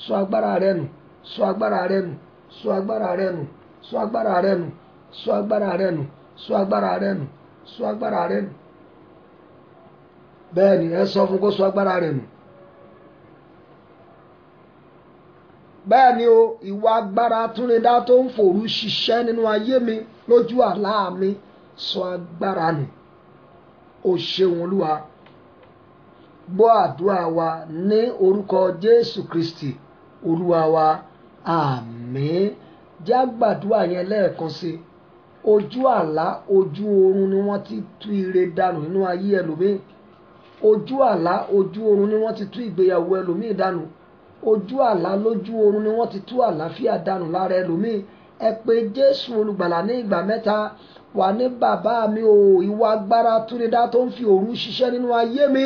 sọ agbára rẹ nù, sọ agbára rẹ nù, sọ agbára rẹ nù, sọ agbára rẹ nù, sọ agbára rẹ nù, sọ agbára rẹ nù, sọ agbára rẹ nù. Bẹ́ẹ̀ ni ẹ sọ fún kó sọ agbára rẹ nù. Bẹ́ẹ̀ ni o, ìwà agbára túnidá tó ń fòru ṣiṣẹ́ nínú ayé mi, lójú àlá mi, sọ agbára nù. O ṣeun Olúwa. Gbọ́ àdúrà wa ní orúkọ Jésù Kristi Olúwa wa. Àmín. Já gbàdúrà yẹn lẹ́ẹ̀kan sí. Ojú àlá, ojú oorun ni wọ́n ti tú ire dànù nínú ayé ẹlòmíì. Ojú àlá, ojú oorun ni wọ́n ti tú ìgbéyàwó ẹlòmíì dànù. Ojú àlá, lójú oorun ni wọ́n ti tú àlàáfíà dànù lára ẹlòmíì. Ẹ pé Jésù olùgbàlà ní ìgbà mẹ́ta. Wà ní bàbá mi o, ìwà agbára túnidá tó ń fi òru ṣiṣẹ́ nínú ayé mi,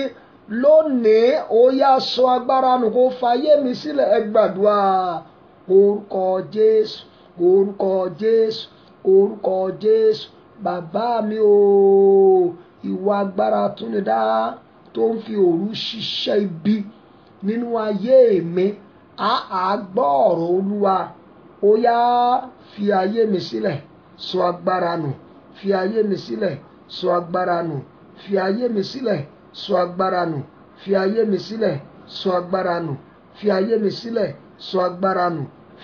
lónìí ó yá sọ agbára nù kó fàyè mi sílẹ̀. Ẹ gbàdúrà. Orúkọ Jésù, orúkọ Jésù, orúkọ Jésù. Bàbá mi o, ìwà agbára túnidá tó ń fi òru ṣiṣẹ́ ibi nínú ayé mi, gbọ́ ọ̀rọ̀ Olúwa. Ó yá fi ayé mi sílẹ̀, sọ agbára nù. Fi ayé mi sílẹ̀, sọ agbára nù. Fi ayé mi sílẹ̀, sọ agbára nù. Fi ayé mi sílẹ̀, sọ agbára nù. Fi ayé mi sílẹ̀, sọ agbára nù.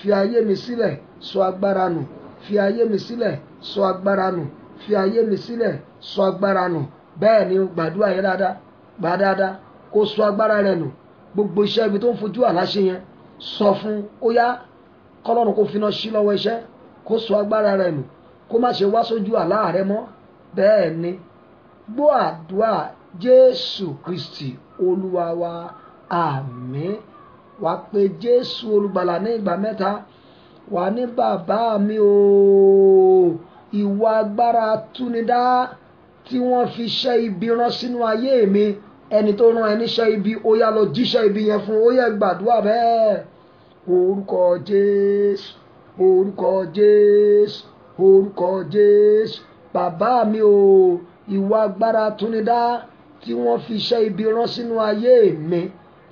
Fi ayé mi sílẹ̀, sọ agbára nù. Fi ayé mi sílẹ̀, sọ agbára nù. Fi ayé mi sílẹ̀, sọ agbára nù. Bẹ́ẹ̀ ni gbàdúrà yẹn dáadáa, gbà dáadáa, kó sọ agbára rẹ nù. Gbogbo iṣẹ́ ibi tó ń fojú àlá ṣe yẹn, sọ fún ó yá kọ́lọ́run kó finá sí lọ́wọ́ iṣẹ́, kó sọ agbára rẹ nù, kó má ṣe wá sójú àlá rẹ mọ́. Bẹ́ẹ̀ ni gbọ́ àdúrà Jésù Kristi Olúwa wa. Àmín. Wà pé Jésù olùgbàlà ní ìgbà mẹ́ta. Wà ní bàbá mi o, ìwà agbára túnidá tí wọ́n fi ṣẹ́ ibi rán sínú ayé mi, ẹni tó rán ẹ níṣẹ́ ibi, ó yá lọ jíṣẹ́ ibi yẹn fún. Ó yá gbàdúrà bẹ́ẹ̀. Orúkọ Jésù, orúkọ Jésù, orúkọ Jésù. Bàbá mi o, ìwà agbára túnidá tí wọ́n fi ṣẹ́ ibi rán sínú ayé mi,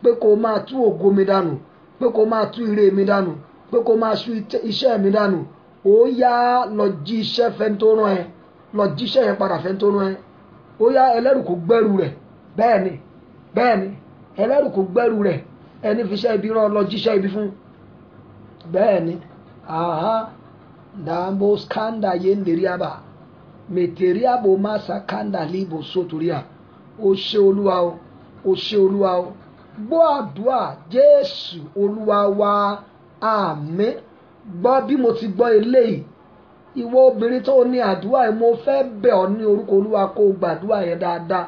pé kó máa tú ògo mi dànù, pé kó máa tú ire mi dànù, pé kó máa tú iṣẹ́ mi dànù. Ó yá lọ jí iṣẹ́ fẹ́ni tó rán ẹ, lọ jíṣẹ́ yẹn padà fẹ́ni tó rán ẹ. Ó yá ẹlẹ́rù kó gbẹ́rù rẹ̀. Bẹ́ẹ̀ ni, bẹ́ẹ̀ ni, ẹlẹ́rù kó gbẹ́rù rẹ̀. Ẹni fi iṣẹ́ ibi rán lọ jíṣẹ́ ibi fún. Bẹ́ẹ̀ ni. Dàmbó skanda yenderiaba, mètèríàbò masa kanda libo sotoria. Ó ṣé Olúwa o, ó ṣé Olúwa o. Gbọ́ àdúrà Jésù Olúwa wa. Àmín. Gbọ́ bí mo ti gbọ́ eléyìí. Ìwọ obìnrin tó ní àdúrà yìí, mo fẹ́ bẹ̀ ọ́ ní orúkọ Olúwa kó gbàdúrà yẹn dáadáa.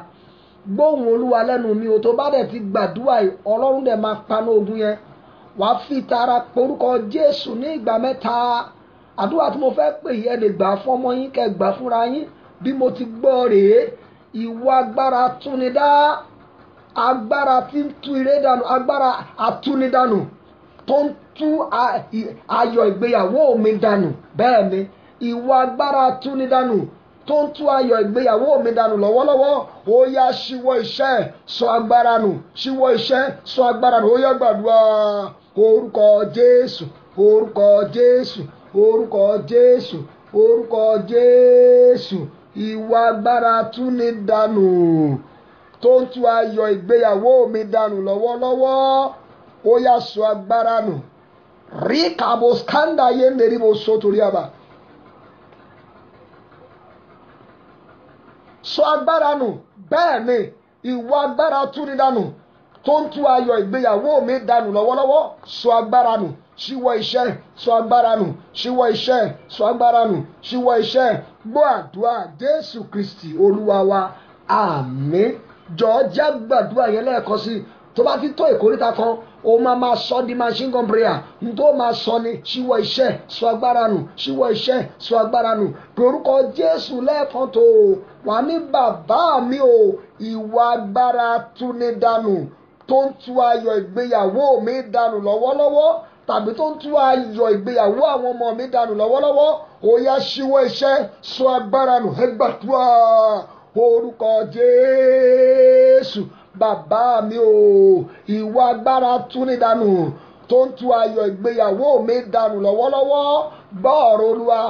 Gbóhùn Olúwa lẹ́nu mi o. Tó bá dẹ̀ ti gbàdúrà yìí, Ọlọ́run dẹ̀ máa paná ogun yẹn. Wàá fi tara porúkọ Jésù ní ìgbà mẹ́ta. Àdúrà tí mo fẹ́ pè yìí, ẹ lè gbà fún ọmọ yín, kẹ́ gbà fúnra yín. Bí mo ti gbọ́ rèé, ìwọ agbára túnidá, agbára tí ń tú ire dànù, agbára atúnidànù tó ń tú ayọ̀ ìgbéyàwó mi dànù. Bẹ́ẹ̀ ni, ìwọ agbára atúnidànù tó ń tú ayọ̀ ìgbéyàwó mi dànù lọ́wọ́lọ́wọ́, ó yá ṣíwọ́ iṣẹ́, sọ agbára nù. Ṣíwọ́ iṣẹ́, sọ agbára nù. Ó yá gbàdúrà. Orúkọ Jésù, orúkọ Jésù, orúkọ Jésù, orúkọ Jésù. Ìwà agbára túnidànù tó ń tú ayọ̀ ìgbéyàwó mi dànù lọ́wọ́lọ́wọ́, ó yá sọ agbára nù. Rí kàbó skanda yenderibo sotoriaba. Sọ agbára nù. Bẹ́ẹ̀ ni, ìwà agbára túnidànù tó ń tú ayọ̀ ìgbéyàwó mi dànù lọ́wọ́lọ́wọ́, sọ agbára nù. Ṣíwọ́ iṣẹ́, sọ agbára nù. Ṣíwọ́ iṣẹ́, sọ agbára nù. Ṣíwọ́ iṣẹ́. Gbọ́ àdúrà Jésù Kristi Olúwa wa. Àmín. Jọ̀ọ́ já gbàdúrà yẹn lẹ́ẹ̀kan sí. tó bá ti tó ìkórìtà kan ó máa sọ di machine gun prayer n tó máa sọ ni ṣíwọ́ iṣẹ́ sọ agbára nù, ṣíwọ́ iṣẹ́ sọ agbára nù. Pé orúkọ Jésù lẹ́ẹ̀kan tó wà ní bàbá mi o, ìwà agbára túni dànù tó ń tú ayọ̀ ìgbéyàwó mi dànù lọ́wọ́lọ́wọ́, tàbí tó ń tú ayọ̀ ìgbéyàwó àwọn ọmọ mi dànù lọ́wọ́lọ́wọ́, ó yá ṣíwọ́ iṣẹ́ sọ agbára nù. Ẹ gbàdúrà orúkọ Jésù. Bàbá mi o, ìwà agbára túni dànù tó ń tú ayọ̀ ìgbéyàwó mi dànù lọ́wọ́lọ́wọ́, gbọ́ ọ̀rọ̀ Olúwa.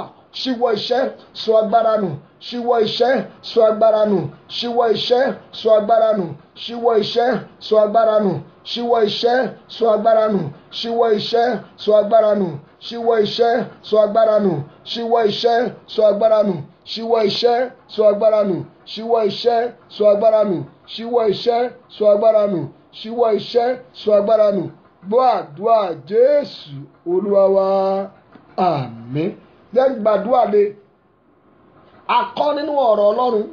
Ṣíwọ́ iṣẹ́ sọ agbára nù, ṣíwọ́ iṣẹ́ sọ agbára nù, ṣíwọ́ iṣẹ́ sọ agbára nù, ṣíwọ́ iṣẹ́ sọ agbára nù, ṣíwọ́ iṣẹ́ sọ agbára nù, ṣíwọ́ iṣẹ́ sọ agbára nù, ṣíwọ́ iṣẹ́ sọ agbára nù, ṣíwọ́ iṣẹ́ sọ agbára nù, ṣíwọ́ iṣẹ́ sọ agbára nù, ṣíwọ́ iṣẹ́ sọ agbára nù, ṣíwọ́ iṣẹ́ sọ agbára nù, ṣíwọ́ iṣẹ́ sọ agbára nù. Gbọ́ àdúrà Jésù Olúwa wa. Àmín. Jẹ́ gbàdúrà lé. A kọ́ nínú ọ̀rọ̀ Ọlọ́run,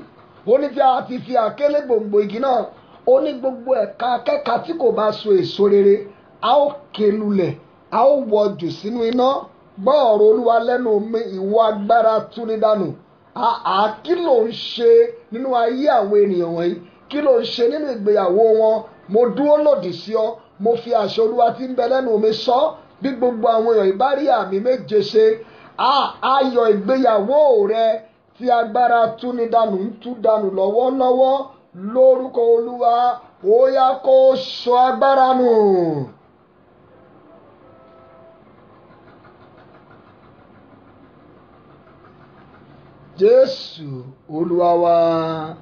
ó ní tí a ti fi àkélé gbòǹgbò igi náà, ó ní gbogbo ẹ̀ka akẹ́ka tí kò bá so èso rere a ó ké lulẹ̀, a ó wọ́ jù sínú iná. Gbọ́ ọ̀rọ̀ Olúwa lẹ́nu mi, ìwọ agbára túni dànù. Kí ló ń ṣe nínú ayé àwọn ènìyàn wọ̀nyí? Kí ló ń ṣe nínú ìgbéyàwó wọn? Mo dúró lòdì sí ọ, mo fi àṣẹ Olúwa tí ń bẹ lẹ́nu mi sọ. Bí gbogbo àwọn èèyàn ìbá rí àmì méje ṣe, ayọ̀ ìgbéyàwó rẹ tí agbára túni dànù ń tú dànù lọ́wọ́lọ́wọ́ lórúkọ Olúwa, ó yá kó sọ agbára nù. Jésù Olúwa wa.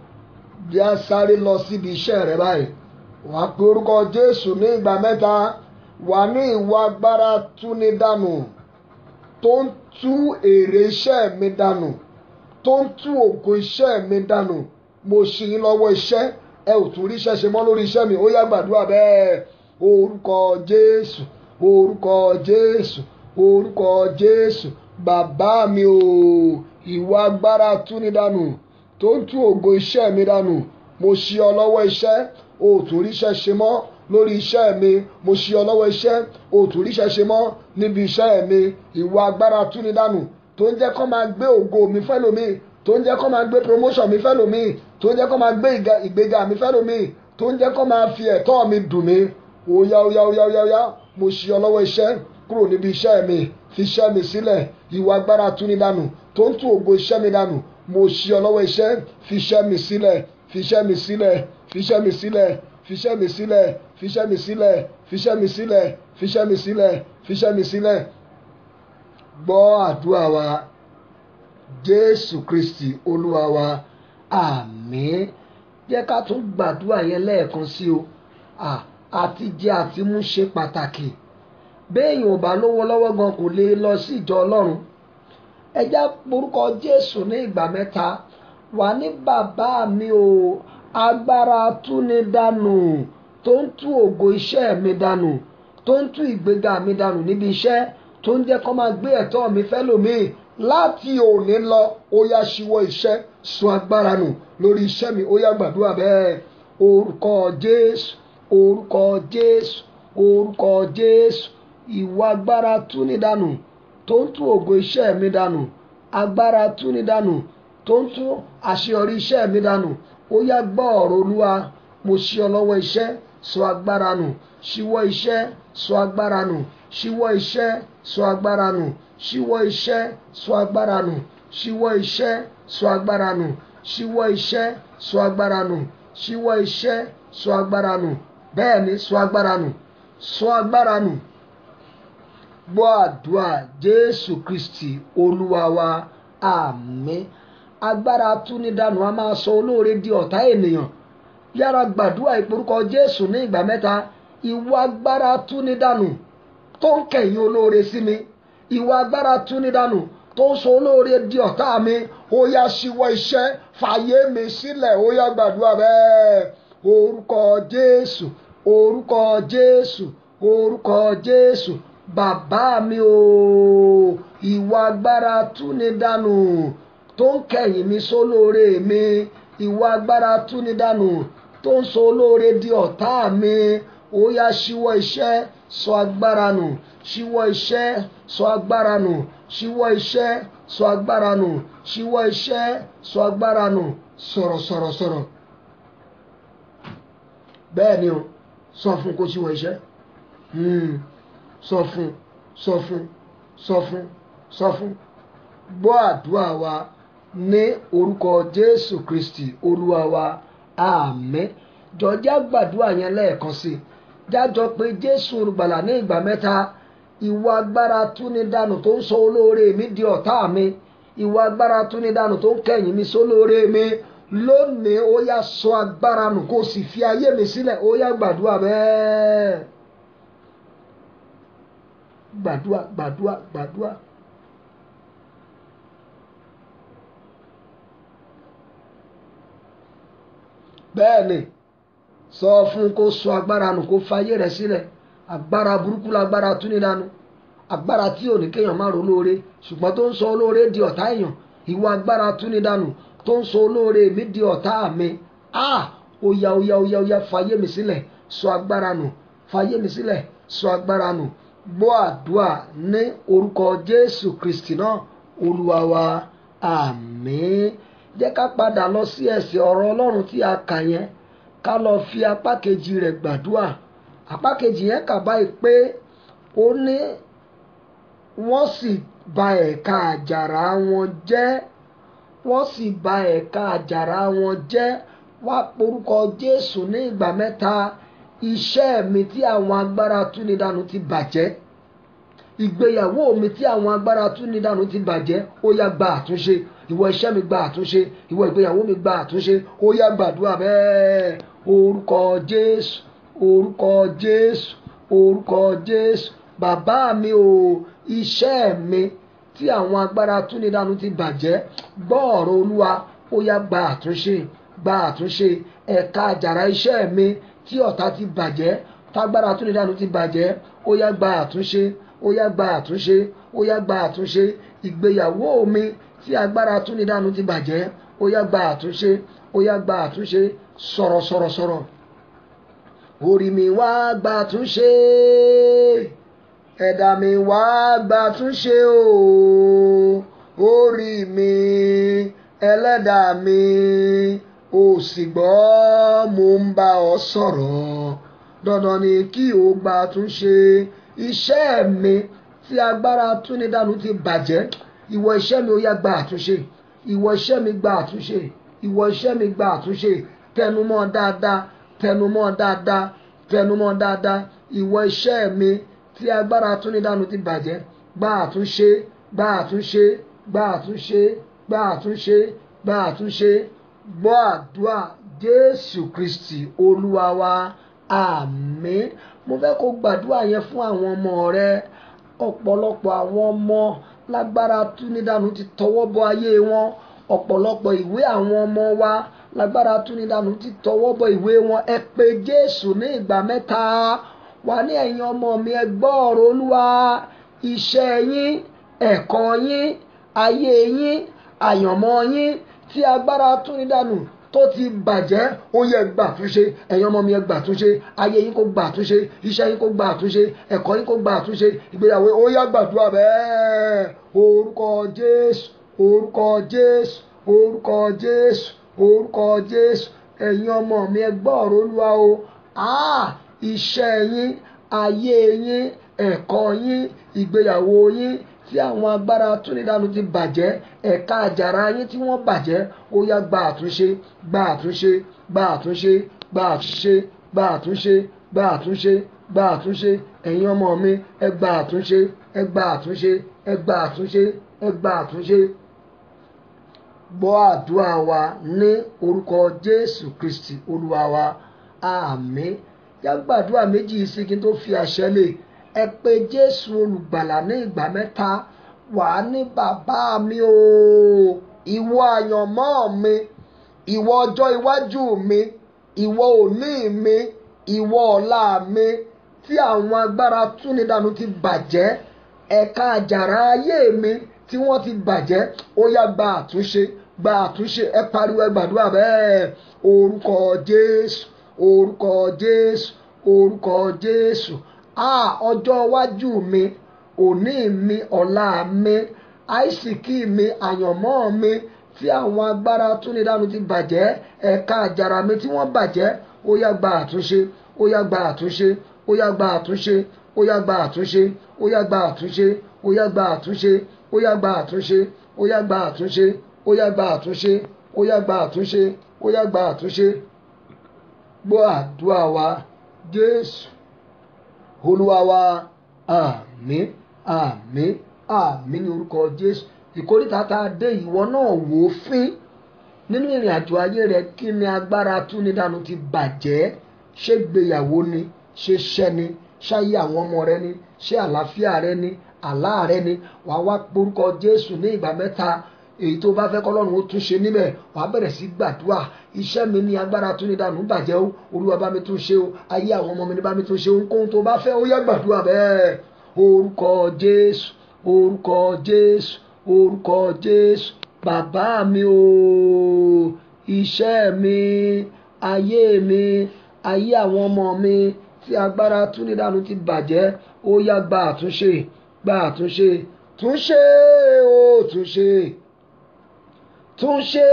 Bí a sáré lọ síbi iṣẹ́ rẹ báyìí, wàá pe orúkọ Jésù ní ìgbà mẹ́ta. Wà ní ìwà agbára túni dànù tó ń tú èrè iṣẹ́ mi dànù, tó ń tú ògo iṣẹ́ mi dànù. Mo ṣì yín lọ́wọ́ iṣẹ́, ẹ ò tún ríṣẹ́ ṣe mọ́ lórí iṣẹ́ mi. Ó yá gbàdúrà bẹ́ẹ̀. Orúkọ Jésù, orúkọ Jésù, orúkọ Jésù. Bàbá mi o, ìwà agbára túni dànù tó ń tú ògo iṣẹ́ mi dànù. Mo ṣì ọ lọ́wọ́ iṣẹ́, o ò tún ríṣẹ́ ṣe mọ́ lórí iṣẹ́ mi. Mo ṣì ọ lọ́wọ́ iṣẹ́, o ò tún ríṣẹ́ ṣe mọ́ níbi iṣẹ́ mi. Ìwà agbára túni dànù tó ń jẹ́ kó máa gbé ògo mi fẹ́lòmíì, tó ń jẹ́ kó máa gbé promotion mi fẹ́lòmíì, tó ń jẹ́ kó máa gbé ìgbéga mi fẹ́lòmíì, tó ń jẹ́ kó máa fi ẹ̀tọ́ mi dùn mí. Ó yá ó yá ó yá ó yá ó yá. Mo ṣì ọ lọ́wọ́ iṣẹ́, kúrò níbi iṣẹ́ mi, fi iṣẹ́ mi sílẹ̀. Ìwà agbára túni dànù tó ń tú ògo iṣẹ́ mi dànù. Mo ṣì ọ lọ́wọ́ iṣẹ́, fi iṣẹ́ mi sílẹ̀, fi iṣẹ́ mi sílẹ̀, fi iṣẹ́ mi sílẹ̀, fi iṣẹ́ mi sílẹ̀, fi iṣẹ́ mi sílẹ̀, fi iṣẹ́ mi sílẹ̀, fi iṣẹ́ mi sílẹ̀, fi iṣẹ́ mi sílẹ̀. Gbọ́ àdúrà wa Jésù Kristi Olúwa wa. Àmín. Jẹ́ ká tún gbàdúrà yẹn lẹ́ẹ̀kan sí o. Àti jẹ àti mú ṣe pàtàkì. Béèyàn ò bá lówó lọ́wọ́ gan kò lè lọ sí ìjọ Ọlọ́run. Ẹ já orúkọ Jésù ní ìgbà mẹ́ta. Wà ní bàbá mi o, agbára túni dànù tó ń tú ògo iṣẹ́ mi dànù, tó ń tú ìgbéga mi dànù níbi iṣẹ́, tó ń jẹ́ kó máa gbé ẹ̀tọ́ mi fẹ́lòmíì. Láti òní lọ, ó yá ṣíwọ́ iṣẹ́ sọ agbára nù lórí iṣẹ́ mi. Ó yá gbàdúrà bẹ́ẹ̀. Orúkọ Jésù, orúkọ Jésù, orúkọ Jésù. Ìwà agbára túni dànù tó ń tú ògo iṣẹ́ mi dànù, agbára túni dànù tó ń tú àṣeyọrí iṣẹ́ mi dànù. Ó yá gbọ́ ọ̀rọ̀ Olúwa. Mo ṣì ọ lọ́wọ́ iṣẹ́, sọ agbára nù. Ṣíwọ́ iṣẹ́ sọ agbára nù, ṣíwọ́ iṣẹ́ sọ agbára nù, ṣíwọ́ iṣẹ́ sọ agbára nù, ṣíwọ́ iṣẹ́ sọ agbára nù, ṣíwọ́ iṣẹ́ sọ agbára nù, ṣíwọ́ iṣẹ́ sọ agbára nù. Bẹ́ẹ̀ ni, sọ agbára nù, sọ agbára nù. Gbọ́ àdúrà Jésù Kristi Olúwa wa. Àmín. Agbára túni dànù a máa sọ olóore di ọ̀tá ènìyàn. Yára gbàdúrà ìporúkọ Jésù ní ìgbà mẹ́ta. Ìwà agbára túni dànù tó ń kẹ̀yìn olóore sí mi. Ìwà agbára túni dànù tó ń sọ olóore di ọ̀tá mi. Ó yá ṣíwọ́ iṣẹ́, fàyè mi sílẹ̀. Ó yá gbàdúrà bẹ́ẹ̀. Orúkọ Jésù, orúkọ Jésù, orúkọ Jésù. Bàbá mi o, ìwà agbára túni dànù tó ń kẹ̀yìn mi sólóore mi. Ìwà agbára túni dànù tó ń sọ olóore di ọ̀tá mi. ó yá ṣíwọ́ iṣẹ́ sọ agbára nù, ṣíwọ́ iṣẹ́ sọ agbára nù, ṣíwọ́ iṣẹ́ sọ agbára nù, ṣíwọ́ iṣẹ́ sọ agbára nù. Sọ̀rọ̀ sọ̀rọ̀ sọ̀rọ̀. Bẹ́ẹ̀ ni o, sọ fún kó ṣíwọ́ iṣẹ́. Sọ fún, sọ fún, sọ fún, sọ fún. Gbọ́ àdúrà wa ní orúkọ Jésù Kristi Olúwa wa. Àmín. Jọ̀ọ́ gbàdúrà yẹn lẹ́ẹ̀kan sí i. Jájọ pé Jésù olùgbàlà ní ìgbà mẹ́ta. Ìwọ agbára túnidànù tó ń sọ olóore mi di ọ̀tá mi. Ìwọ agbára túnidànù tó ń kẹ̀yìn mi sólóore mi. Lónìí ó yá sọ agbára nù kó sì fi ayé mi sílẹ̀. Ó yá gbàdúrà bẹ́ẹ̀. Gbàdúrà, gbàdúrà, gbàdúrà. Bẹ́ẹ̀ ni, sọ fún kó sọ agbára nù kó fayé rẹ̀ sílẹ̀. Agbára burúkú lágbára túnidànù. Agbára tí ò ní kéèyàn má ro lóore ṣùgbọ́n tó ń sọ olóore di ọ̀tá èèyàn. Ìwọ agbára túnidànù tó ń sọ olóore mi di ọ̀tá mi. Ó yá ó yá ó yá ó yá fayé mi sílẹ̀. Sọ agbára nù, fayé mi sílẹ̀, sọ agbára nù. Gbọ́ àdúrà ní orúkọ Jésù Kristi náà Olúwa wa. Àmín. Jẹ́ ká padà lọ sí ẹsẹ̀ ọ̀rọ̀ Ọlọ́run tí a kà yẹn, ká lọ fi apá kejì rẹ̀ gbàdúrà. Apá kejì yẹn kà báyìí pé ó ní wọ́n sì ba ẹ̀ka àjàrà wọn jẹ́, wọ́n sì ba ẹ̀ka àjàrà wọn jẹ́. Wá porúkọ Jésù ní ìgbà mẹ́ta. Iṣẹ́ mi tí àwọn agbára túnidànù ti bàjẹ́, ìgbéyàwó mi tí àwọn agbára túnidànù ti bàjẹ́, ó yá gba àtúnṣe. Ìwọ iṣẹ́ mi gba àtúnṣe, ìwọ ìgbéyàwó mi gba àtúnṣe. Ó yá gbàdúrà bẹ́ẹ̀. Orúkọ Jésù, orúkọ Jésù, orúkọ Jésù. Bàbá mi o, iṣẹ́ mi tí àwọn agbára túnidànù ti bàjẹ́, gbọ́ ọ̀rọ̀ Olúwa. Ó yá gba àtúnṣe, gba àtúnṣe. Ẹ̀ka àjàrà iṣẹ́ mi tí ọ̀tá ti bàjẹ́, tágbára túnidànù ti bàjẹ́, ó yá gba àtúnṣe, ó yá gba àtúnṣe, ó yá gba àtúnṣe. Ìgbéyàwó mi tí agbára túnidànù ti bàjẹ́, ó yá gba àtúnṣe, ó yá gba àtúnṣe. Sọ̀rọ̀ sọ̀rọ̀ sọ̀rọ̀. Orí mi wá gba àtúnṣe, ẹ̀dá mi wá gba àtúnṣe o. Orí mi, ẹlẹ́dàá mi, ó sì gbọ́ mo ń bá ọ sọ̀rọ̀. Dandan ni kí o gba àtúnṣe. Iṣẹ́ mi tí agbára túnidànù ti bàjẹ́, ìwọ iṣẹ́ mi ó yá gba àtúnṣe. Ìwọ iṣẹ́ mi gba àtúnṣe. Ìwọ iṣẹ́ mi gba àtúnṣe. Tẹnumọ́ dáadáa, tẹnumọ́ dáadáa, tẹnumọ́ dáadáa. Ìwọ iṣẹ́ mi tí agbára túnidànù ti bàjẹ́, gba àtúnṣe, gba àtúnṣe, gba àtúnṣe, gba àtúnṣe, gba àtúnṣe. Gbọ́ àdúrà Jésù Kristi Olúwa wa. Àmín. Mo fẹ́ kó gbàdúrà yẹn fún àwọn ọmọ rẹ. Ọ̀pọ̀lọpọ̀ àwọn ọmọ lágbára túnidànù ti tọwọ́ bọ ayé wọn. Ọ̀pọ̀lọpọ̀ ìwé àwọn ọmọ wa lágbára túnidànù ti tọwọ́ bọ ìwé wọn. Ẹ pé Jésù ní ìgbà mẹ́ta. Wà ní ẹ̀yin ọmọ mi, ẹ gbọ́ ọ̀rọ̀ Olúwa. Iṣẹ́ yín, ẹ̀kọ́ yín, ayé yín, àyànmọ́ yín tí agbára túnidànù tó ti bàjẹ́, ó yẹ gbà àtúnṣe. Ẹ̀yin ọmọ mi ẹ gbà àtúnṣe. Ayé yín kó gbà àtúnṣe. Iṣẹ́ yín kó gbà àtúnṣe. Ẹ̀kọ́ yín kó gbà àtúnṣe. Ìgbéyàwó, ó yá gbàdúrà bẹ́ẹ̀. Orúkọ Jésù, orúkọ Jésù, orúkọ Jésù, orúkọ Jésù. Ẹ̀yin ọmọ mi ẹ gbọ́ ọ̀rọ̀ Olúwa o. Iṣẹ́ yín, ayé yín, ẹ̀kọ́ yín, ìgbéyàwó yín tí àwọn agbára túnidànù ti bàjẹ́, ẹ̀ka àjàrà yín tí wọ́n bàjẹ́, ó yá gba àtúnṣe, gba àtúnṣe, gba àtúnṣe, gba àtúnṣe, gba àtúnṣe, gba àtúnṣe, gba àtúnṣe. Ẹ̀yin ọmọ mi ẹ gba àtúnṣe, ẹ gba àtúnṣe, ẹ gba àtúnṣe, ẹ gba àtúnṣe. Gbọ́ àdúrà wa ní orúkọ Jésù Kristi Olúwa wa. Àmín. Yá gbàdúrà méjì sí kí n tó fi àṣẹ lé. Ẹ pé Jésù olùgbàlà ní ìgbà mẹ́ta. Wà á ní bàbá mi o, ìwọ àyànmọ́ mi, ìwọ ọjọ́ iwájú mi, ìwọ òní mi, ìwọ ọ̀la mi tí àwọn agbára túnidànù ti bàjẹ́, ẹ̀ka àjàrà ayé mi tí wọ́n ti bàjẹ́, ó yá gba àtúnṣe, gba àtúnṣe. Ẹ pariwo ẹ gbàdúrà bẹ́ẹ̀. Orúkọ Jésù, orúkọ Jésù, orúkọ Jésù. Ọjọ́ iwájú mi, òní mi, ọ̀la mi, àìsìkí mi, àyànmọ́ mi tí àwọn agbára túnidánù ti bàjẹ́, ẹ̀ka àjàrà mi tí wọ́n bàjẹ́, ó yá gba àtúnṣe, ó yá gba àtúnṣe, ó yá gba àtúnṣe, ó yá gba àtúnṣe, ó yá gba àtúnṣe, ó yá gba àtúnṣe, ó yá gba àtúnṣe, ó yá gba àtúnṣe, ó yá gba àtúnṣe, ó yá gba àtúnṣe, ó yá gba àtúnṣe. Gbọ́ àdúrà wa Jésù Olúwa wa. Àmín, àmín, àmín ní orúkọ Jésù. Ìkórìtà tá a dé ìwọ náà wò ó fín nínú ìrìn àjò ayé rẹ. Kí ni agbára túnidánù ti bàjẹ́? Ṣé gbéyàwó ni? Ṣé iṣẹ́ ni? Ṣáyé àwọn ọmọ rẹ ni? Ṣé àlàáfíà rẹ ni? Àlá rẹ ni? Wàá wá porúkọ Jésù ní ìgbà mẹ́ta. Èyí tó bá fẹ́ kọ́lọ́run ó tún ṣe níbẹ̀, wàá bẹ̀rẹ̀ sí gbàdúrà. Iṣẹ́ mi ní agbára túnidánù bàjẹ́ o, Olúwa bá mi tún ṣe o. Ayé àwọn ọmọ mi ní bá mi tún ṣe. Ohunkóhun tó bá fẹ́ ó yá gbàdúrà bẹ́ẹ̀. Orúkọ Jésù, orúkọ Jésù, orúkọ Jésù. Bàbá mi o, iṣẹ́ mi, ayé mi, ayé àwọn ọmọ mi tí agbára túnidánù ti bàjẹ́, ó yá gba àtúnṣe, gba àtúnṣe, túnṣe o, túnṣe, túnṣe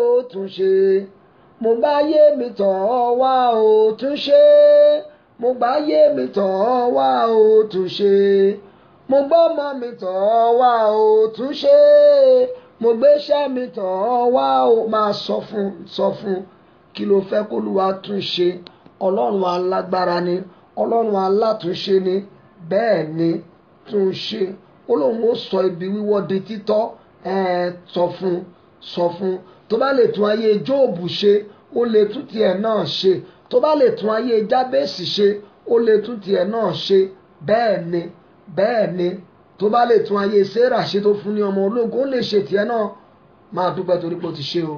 o, túnṣe. Mo bá yé mi tọ̀ ọ́ wá o, túnṣe. Mo bá yé mi tọ̀ ọ́ wá o, túnṣe. Mo gbọ́mọ mi tọ̀ ọ́ wá o, túnṣe. Mo gbéṣẹ́ mi tọ̀ ọ́ wá o. Máa sọ fún kí ló fẹ́ kó Olúwa tún ṣe. Ọlọ́run alágbára ni, Ọlọ́run alátúnṣe ni. Bẹ́ẹ̀ ni, tún ṣe. Ọlọ́run ó sọ ibi wíwọ́ di títọ́. Sọ fún. Tó bá lè tún ayé Jóòbù ṣe, ó lè tún tiẹ̀ náà ṣe. Tó bá lè tún ayé Jábésì ṣe, ó lè tún tiẹ̀ náà ṣe. Bẹ́ẹ̀ ni, bẹ́ẹ̀ ni. Tó bá lè tún ayé Sérà ṣe tó fún ní ọmọ ológo, ó lè ṣe tiẹ̀ náà. Máa dúpẹ́ torí pé ó ti ṣe o.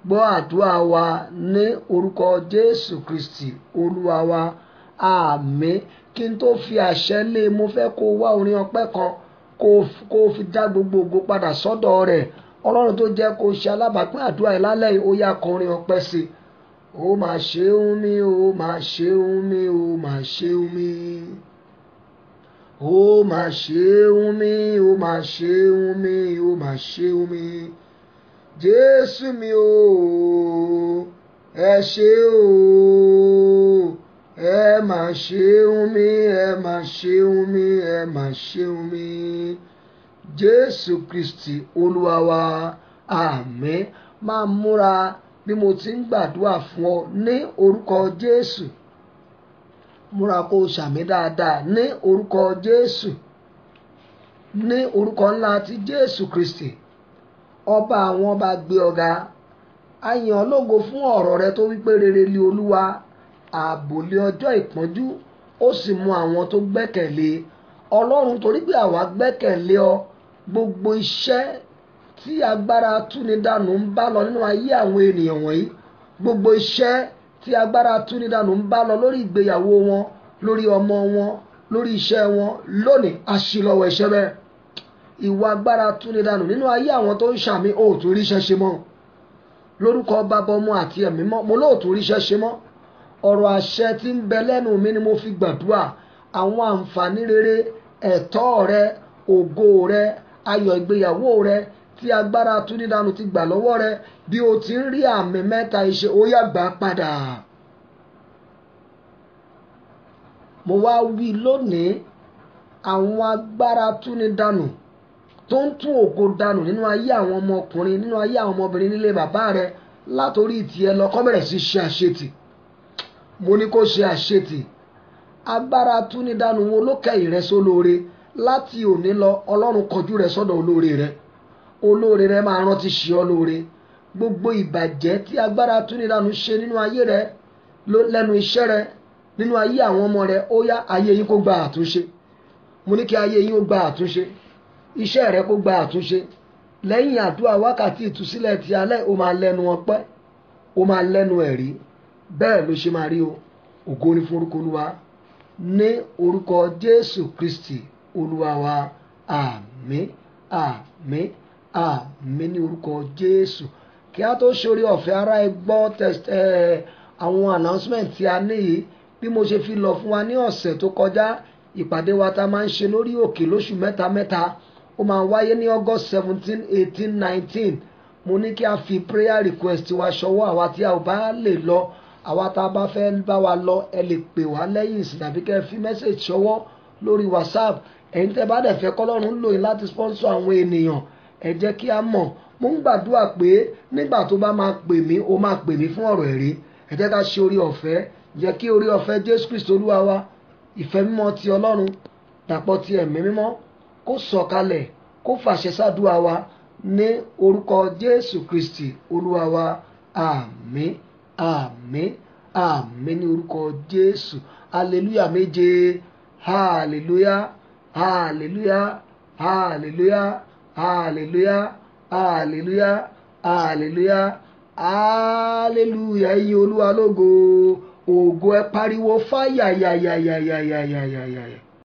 Gbọ́ àdúrà wa ní orúkọ Jésù Kristi Olúwa wa. Àmín. Kí n tó fi àṣẹ lé, mo fẹ́ kó wá orin ọpẹ́ kan kó fi dá gbogbo ògo padà sọ́dọ̀ rẹ̀. Ọlọ́run tó jẹ́ kó ṣe alábàápín àdúrà yìí lálẹ́ yìí, ó yá kọrin ọpẹ́ sí i. Ó máa ṣeun mi, ó máa ṣeun mi, ó máa ṣeun mi. Ó máa ṣeun mi, ó máa ṣeun mi, ó máa ṣeun mi. Jésù mi o, ẹ ṣé o. Ẹ máa ṣeun mi, ẹ máa ṣeun mi, ẹ máa ṣeun mi. Jésù Kristi Olúwa wa. Àmín. Máa múra bí mo ti ń gbàdúrà fún ọ ní orúkọ Jésù. Múra kó o ṣàmì dáadáa ní orúkọ Jésù. Ní orúkọ ńlá ti Jésù Kristi. Ọba àwọn ọba gbé ọ̀gá. A yìn ọ́ lógo fún ọ̀rọ̀ rẹ tó wípé rere li Olúwa, ààbò lé ọjọ́ ìpọ́njú, ó sì mú àwọn tó gbẹ́kẹ̀lé. Ọlọ́run, torí pé àwa gbẹ́kẹ̀lé ọ, gbogbo iṣẹ́ tí agbára túnidánù ń bá lọ nínú ayé àwọn ènìyàn wọ̀nyí, gbogbo iṣẹ́ tí agbára túnidánù ń bá lọ lórí ìgbéyàwó wọn, lórí ọmọ wọn, lórí iṣẹ́ wọn, lónìí aṣílọ́wọ́ iṣẹ́ bẹ́ẹ̀. Ìwà agbára túnidánù nínú ayé àwọn tó ń ṣàmì, ó tún ríṣẹ́ ṣe mọ́. Lórúkọ Bàbá, Ọmọ àti Ẹ̀mí mọ́, mo lóòtú ríṣẹ́ ṣe mọ́. Ọ̀rọ̀ àṣẹ tí ń bẹ lẹ́nu mi ni mo fi gbàdúrà. Àwọn àǹfààní rere, ẹ̀tọ́ rẹ, ògo rẹ, ayọ̀ ìgbéyàwó rẹ tí agbára túnidánù ti gbà lọ́wọ́ rẹ, bí o ti ń rí àmì mẹ́ta iṣẹ́, ó yá gbà padà. Mo wá wí lónìí, àwọn agbára túnidánù tó ń tún ògo dànù nínú ayé àwọn ọmọkùnrin, nínú ayé àwọn ọmọbìnrin nílé bàbá rẹ, látorí ìtìẹ lọ kó bẹ̀rẹ̀ sí ṣe àṣetì. Mo ní kó ṣe àṣetì. Agbára túnidánù wo ló kẹ́yìn rẹ sólóore? Láti òní lọ, Ọlọ́run kọjú rẹ sọ́dọ̀ olóore rẹ. Olóore rẹ máa rántí ṣe ọ́ lóore. Gbogbo ìbàjẹ́ tí agbára túnidánù ṣe nínú ayé rẹ, lẹ́nu iṣẹ́ rẹ, nínú ayé àwọn ọmọ rẹ, ó yá ayé yín kó gba àtúnṣe. Mo ní kí ayé yín ó gba àtúnṣe. Iṣẹ́ rẹ kó gba àtúnṣe. Lẹ́yìn àdúrà wákàtí ìtúsílẹ̀ ti alẹ́, ó máa lẹ́nu ọpẹ́, ó máa lẹ́nu ẹ̀rí. Bẹ́ẹ̀ ló ṣe máa rí o. Ògo ni fún orúkọ Olúwa. Ní orúkọ Jésù Kristi Olúwa wa. Àmín, àmín, àmín ní orúkọ Jésù. Kí a tó ṣorí ọ̀fẹ́ ara ẹ gbọ́ àwọn announcement tí a ní yìí, bí mo ṣe fi lọ fún wa ní ọ̀sẹ̀ tó kọjá, ìpàdé wa tá máa ń ṣe lórí òkè lóṣù mẹ́ta ó máa wáyé ní August 17, 18, 19. mo ní kí a fi prayer request wa ṣọwọ́, àwa tí a ò bá lè lọ, àwa tá a bá fẹ́ bá wa lọ, ẹ lè pè wá lẹ́yìn ìsìn tàbí kẹ́ fi message ṣọwọ́ lórí WhatsApp. ẹ̀yin tẹ́ bá dẹ̀ fẹ́ kọ́lọ́run lò yín láti sponsor àwọn ènìyàn, ẹ jẹ́ kí a mọ̀. mo ń gbàdúrà pé nígbà tó bá máa pè mí, ó máa pè mí fún ọ̀rọ̀ ẹ̀rí. ẹ jẹ́ ká ṣe orí ọ̀fẹ́, jẹ́ kí orí ọ̀fẹ́ Jésù Kristi Olúwa wa, ìfẹ́ mímọ́ ti Ọlọ́run, dàpọ̀ ti ẹ̀mí mímọ́ kó sọ̀kalẹ̀, kó fàṣẹ sádùá wa ní orúkọ Jésù Kristi Olúwa wa. Àmín, àmín, àmín ní orúkọ Jésù. Hallelujah méje. Hallelujah, hallelujah, hallelujah, hallelujah, hallelujah, hallelujah, hallelujah. Ẹ̀yin Olúwa lógo, ògo ẹ pariwo fáyà yà yà yà yà yà yà yà yà.